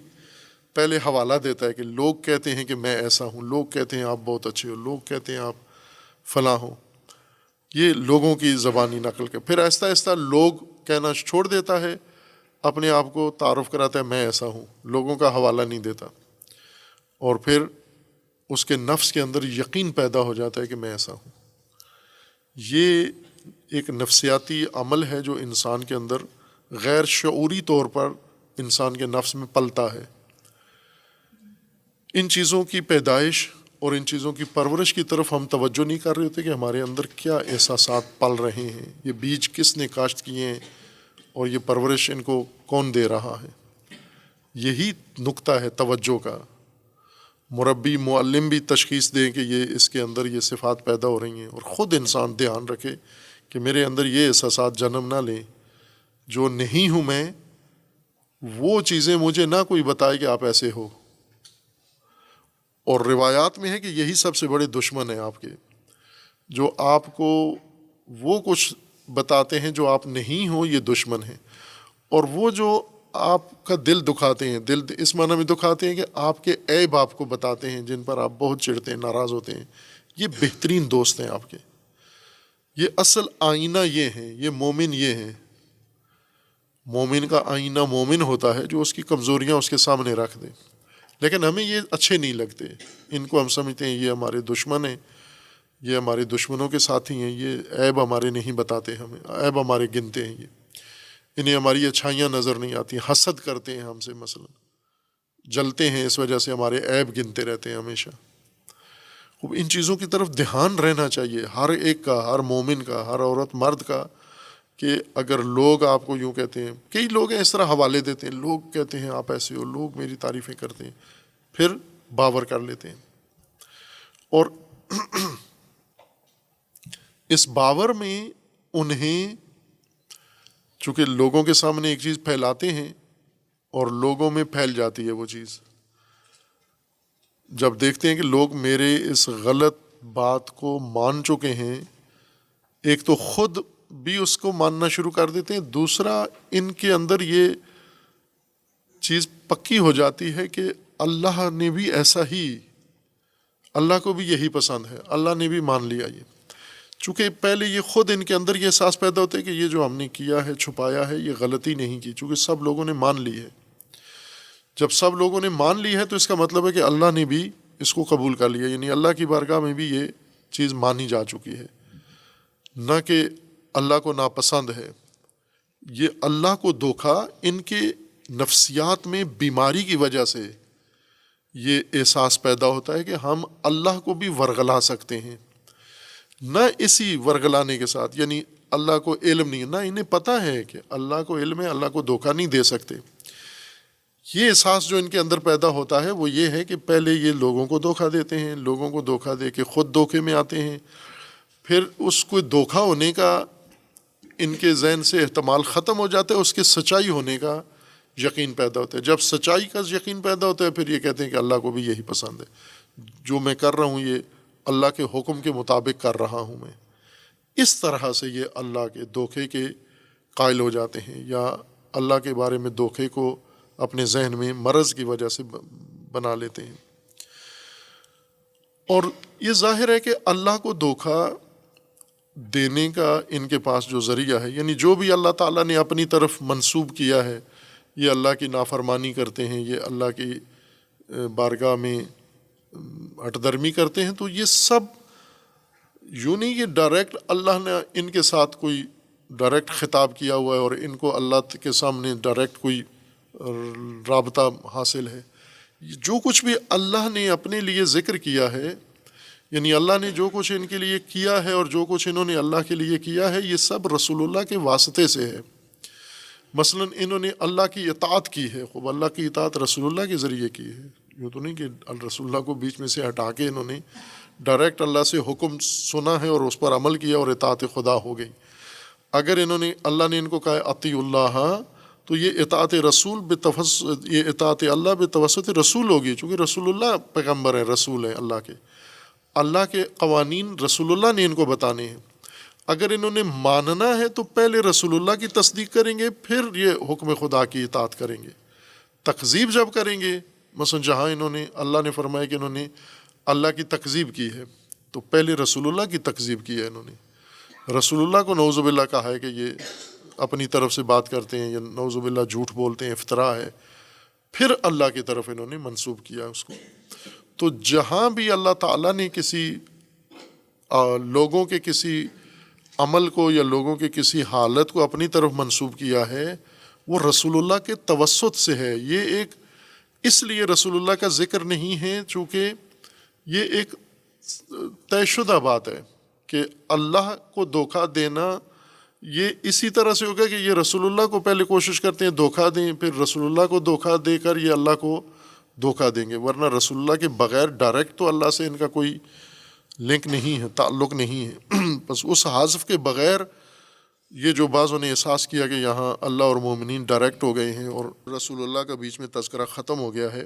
پہلے حوالہ دیتا ہے کہ لوگ کہتے ہیں کہ میں ایسا ہوں، لوگ کہتے ہیں آپ بہت اچھے ہو، لوگ کہتے ہیں آپ فلاں ہو۔ یہ لوگوں کی زبانی نقل کے پھر آہستہ آہستہ لوگ کہنا چھوڑ دیتا ہے، اپنے آپ کو تعارف کراتا ہے میں ایسا ہوں، لوگوں کا حوالہ نہیں دیتا، اور پھر اس کے نفس کے اندر یقین پیدا ہو جاتا ہے کہ میں ایسا ہوں۔ یہ ایک نفسیاتی عمل ہے جو انسان کے اندر غیر شعوری طور پر انسان کے نفس میں پلتا ہے۔ ان چیزوں کی پیدائش اور ان چیزوں کی پرورش کی طرف ہم توجہ نہیں کر رہے ہوتے کہ ہمارے اندر کیا احساسات پل رہے ہیں، یہ بیج کس نے کاشت کیے ہیں، اور یہ پرورش ان کو کون دے رہا ہے۔ یہی نقطہ ہے توجہ کا۔ مربی معلم بھی تشخیص دیں کہ یہ اس کے اندر یہ صفات پیدا ہو رہی ہیں، اور خود انسان دھیان رکھے کہ میرے اندر یہ احساسات جنم نہ لیں، جو نہیں ہوں میں، وہ چیزیں مجھے نہ کوئی بتائے کہ آپ ایسے ہو۔ اور روایات میں ہے کہ یہی سب سے بڑے دشمن ہیں آپ کے، جو آپ کو وہ کچھ بتاتے ہیں جو آپ نہیں ہو، یہ دشمن ہیں۔ اور وہ جو آپ کا دل دکھاتے ہیں، دل اس معنی میں دکھاتے ہیں کہ آپ کے عیب آپ کو بتاتے ہیں، جن پر آپ بہت چڑھتے ہیں، ناراض ہوتے ہیں، یہ بہترین دوست ہیں آپ کے۔ یہ اصل آئینہ یہ ہیں، یہ مومن یہ ہیں۔ مومن کا آئینہ مومن ہوتا ہے جو اس کی کمزوریاں اس کے سامنے رکھ دے۔ لیکن ہمیں یہ اچھے نہیں لگتے، ان کو ہم سمجھتے ہیں یہ ہمارے دشمن ہیں، یہ ہمارے دشمنوں کے ساتھی ہیں، یہ عیب ہمارے نہیں بتاتے، ہمیں عیب ہمارے گنتے ہیں، یہ انہیں ہماری اچھائیاں نظر نہیں آتی، حسد کرتے ہیں ہم سے، مثلا جلتے ہیں اس وجہ سے، ہمارے عیب گنتے رہتے ہیں ہمیشہ۔ ان چیزوں کی طرف دھیان رہنا چاہیے ہر ایک کا، ہر مومن کا، ہر عورت مرد کا، کہ اگر لوگ آپ کو یوں کہتے ہیں، کئی لوگ ہیں اس طرح حوالے دیتے ہیں، لوگ کہتے ہیں آپ ایسے ہو، لوگ میری تعریفیں کرتے ہیں، پھر باور کر لیتے ہیں، اور اس باور میں انہیں چونکہ لوگوں کے سامنے ایک چیز پھیلاتے ہیں اور لوگوں میں پھیل جاتی ہے وہ چیز، جب دیکھتے ہیں کہ لوگ میرے اس غلط بات کو مان چکے ہیں، ایک تو خود بھی اس کو ماننا شروع کر دیتے ہیں، دوسرا ان کے اندر یہ چیز پکی ہو جاتی ہے کہ اللہ نے بھی ایسا ہی، اللہ کو بھی یہی پسند ہے، اللہ نے بھی مان لیا یہ، چونکہ پہلے یہ خود ان کے اندر یہ احساس پیدا ہوتا ہے کہ یہ جو ہم نے کیا ہے، چھپایا ہے، یہ غلطی نہیں کی، چونکہ سب لوگوں نے مان لی ہے۔ جب سب لوگوں نے مان لی ہے تو اس کا مطلب ہے کہ اللہ نے بھی اس کو قبول کر لیا، یعنی اللہ کی بارگاہ میں بھی یہ چیز مانی جا چکی ہے، نہ کہ اللہ کو ناپسند ہے۔ یہ اللہ کو دھوکا ان کے نفسیات میں بیماری کی وجہ سے یہ احساس پیدا ہوتا ہے کہ ہم اللہ کو بھی ورغلا سکتے ہیں، نہ اسی ورغلانے کے ساتھ، یعنی اللہ کو علم نہیں، نہ انہیں پتہ ہے کہ اللہ کو علم ہے، اللہ کو دھوکا نہیں دے سکتے۔ یہ احساس جو ان کے اندر پیدا ہوتا ہے وہ یہ ہے کہ پہلے یہ لوگوں کو دھوکا دیتے ہیں، لوگوں کو دھوکا دے کے خود دھوکے میں آتے ہیں، پھر اس کو دھوکا ہونے کا ان کے ذہن سے احتمال ختم ہو جاتا ہے، اس کے سچائی ہونے کا یقین پیدا ہوتا ہے۔ جب سچائی کا یقین پیدا ہوتا ہے پھر یہ کہتے ہیں کہ اللہ کو بھی یہی پسند ہے، جو میں کر رہا ہوں یہ اللہ کے حکم کے مطابق کر رہا ہوں میں۔ اس طرح سے یہ اللہ کے دھوکے کے قائل ہو جاتے ہیں، یا اللہ کے بارے میں دھوکے کو اپنے ذہن میں مرض کی وجہ سے بنا لیتے ہیں۔ اور یہ ظاہر ہے کہ اللہ کو دھوکا دینے کا ان کے پاس جو ذریعہ ہے، یعنی جو بھی اللہ تعالیٰ نے اپنی طرف منسوب کیا ہے، یہ اللہ کی نافرمانی کرتے ہیں، یہ اللہ کی بارگاہ میں ہٹ درمی کرتے ہیں، تو یہ سب یوں نہیں کہ ڈائریکٹ اللہ نے ان کے ساتھ کوئی ڈائریکٹ خطاب کیا ہوا ہے اور ان کو اللہ کے سامنے ڈائریکٹ کوئی رابطہ حاصل ہے۔ جو کچھ بھی اللہ نے اپنے لیے ذکر کیا ہے، یعنی اللہ نے جو کچھ ان کے لیے کیا ہے اور جو کچھ انہوں نے اللہ کے لیے کیا ہے، یہ سب رسول اللہ کے واسطے سے ہے۔ مثلا انہوں نے اللہ کی اطاعت کی ہے، خوب اللہ کی اطاعت رسول اللہ کے ذریعے کی ہے، یوں تو نہیں کہ رسول اللہ کو بیچ میں سے ہٹا کے انہوں نے ڈائریکٹ اللہ سے حکم سنا ہے اور اس پر عمل کیا اور اطاعت خدا ہو گئی۔ اگر اللہ نے ان کو کہا اطیعوا اللہ، تو یہ اطاعت رسول یہ اطاعت اللہ بتوسط رسول ہوگی، چونکہ رسول اللہ پیغمبر ہیں، رسول ہیں اللہ اللہ کے قوانین رسول اللہ نے ان کو بتانے ہیں۔ اگر انہوں نے ماننا ہے تو پہلے رسول اللہ کی تصدیق کریں گے، پھر یہ حکم خدا کی اطاعت کریں گے۔ تکذیب جب کریں گے، مثلا جہاں اللہ نے فرمایا کہ انہوں نے اللہ کی تکذیب کی ہے، تو پہلے رسول اللہ کی تکذیب کی ہے، انہوں نے رسول اللہ کو نعوذ باللہ کہا ہے کہ یہ اپنی طرف سے بات کرتے ہیں، یا نعوذ باللہ جھوٹ بولتے ہیں، افتراء ہے، پھر اللہ کی طرف انہوں نے منسوب کیا اس کو۔ تو جہاں بھی اللہ تعالیٰ نے کسی لوگوں کے کسی عمل کو یا لوگوں کے کسی حالت کو اپنی طرف منسوب کیا ہے، وہ رسول اللہ کے توسط سے ہے۔ یہ ایک اس لیے رسول اللہ کا ذکر نہیں ہے چونکہ یہ ایک طے شدہ بات ہے کہ اللہ کو دھوکہ دینا یہ اسی طرح سے ہوگا کہ یہ رسول اللہ کو پہلے کوشش کرتے ہیں دھوکہ دیں، پھر رسول اللہ کو دھوکہ دے کر یہ اللہ کو دھوکہ دیں گے، ورنہ رسول اللہ کے بغیر ڈائریکٹ تو اللہ سے ان کا کوئی لنک نہیں ہے، تعلق نہیں ہے۔ بس اس حذف کے بغیر یہ جو بعضوں نے احساس کیا کہ یہاں اللہ اور مومنین ڈائریکٹ ہو گئے ہیں اور رسول اللہ کا بیچ میں تذکرہ ختم ہو گیا ہے،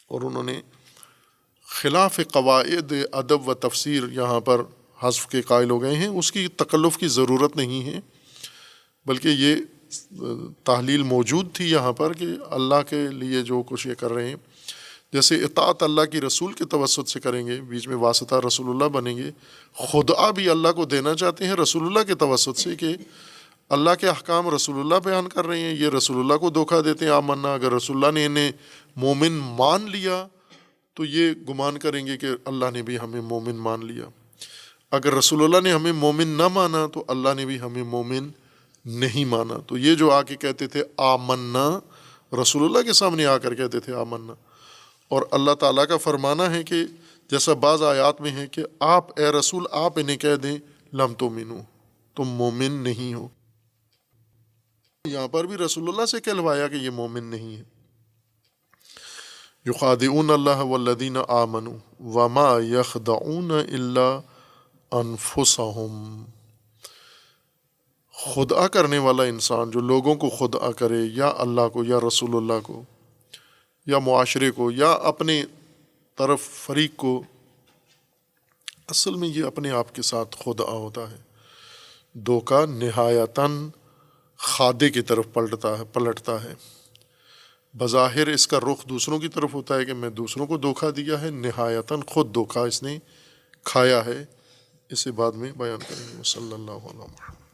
اور انہوں نے خلاف قواعد ادب و تفسیر یہاں پر حذف کے قائل ہو گئے ہیں، اس کی تکلف کی ضرورت نہیں ہے، بلکہ یہ تحلیل موجود تھی یہاں پر کہ اللہ کے لیے جو کچھ یہ کر رہے ہیں، جیسے اطاعت اللہ کی رسول کے توسط سے کریں گے، بیچ میں واسطہ رسول اللہ بنیں گے، خدا بھی اللہ کو دینا چاہتے ہیں رسول اللہ کے توسط سے کہ اللہ کے احکام رسول اللہ بیان کر رہے ہیں، یہ رسول اللہ کو دھوکہ دیتے ہیں آمنا۔ اگر رسول اللہ نے انہیں مومن مان لیا تو یہ گمان کریں گے کہ اللہ نے بھی ہمیں مومن مان لیا۔ اگر رسول اللہ نے ہمیں مومن نہ مانا تو اللہ نے بھی ہمیں مومن نہیں مانا۔ تو یہ جو آ کے کہتے تھے آمنا، رسول اللہ کے سامنے آ کر کہتے تھے آمنا، اور اللہ تعالیٰ کا فرمانا ہے کہ جیسا بعض آیات میں ہے کہ آپ اے رسول آپ انہیں کہہ دیں لم تؤمنو، تم مومن نہیں ہو۔ یہاں پر بھی رسول اللہ سے کہلوایا کہ یہ مومن نہیں ہے۔ یخادعون اللہ والذین آمنوا وما یخدعون الا انفسہم۔ خدعہ کرنے والا انسان جو لوگوں کو خدعہ کرے، یا اللہ کو یا رسول اللہ کو یا معاشرے کو یا اپنے طرف فریق کو، اصل میں یہ اپنے آپ کے ساتھ خدعہ ہوتا ہے۔ دھوکہ نہایتاً خادے کی طرف پلٹتا ہے۔ بظاہر اس کا رخ دوسروں کی طرف ہوتا ہے کہ میں دوسروں کو دھوکہ دیا ہے، نہایتاً خود دھوکہ اس نے کھایا ہے۔ اسے بعد میں بیان کریں گے۔ صلی اللہ علیہ وسلم۔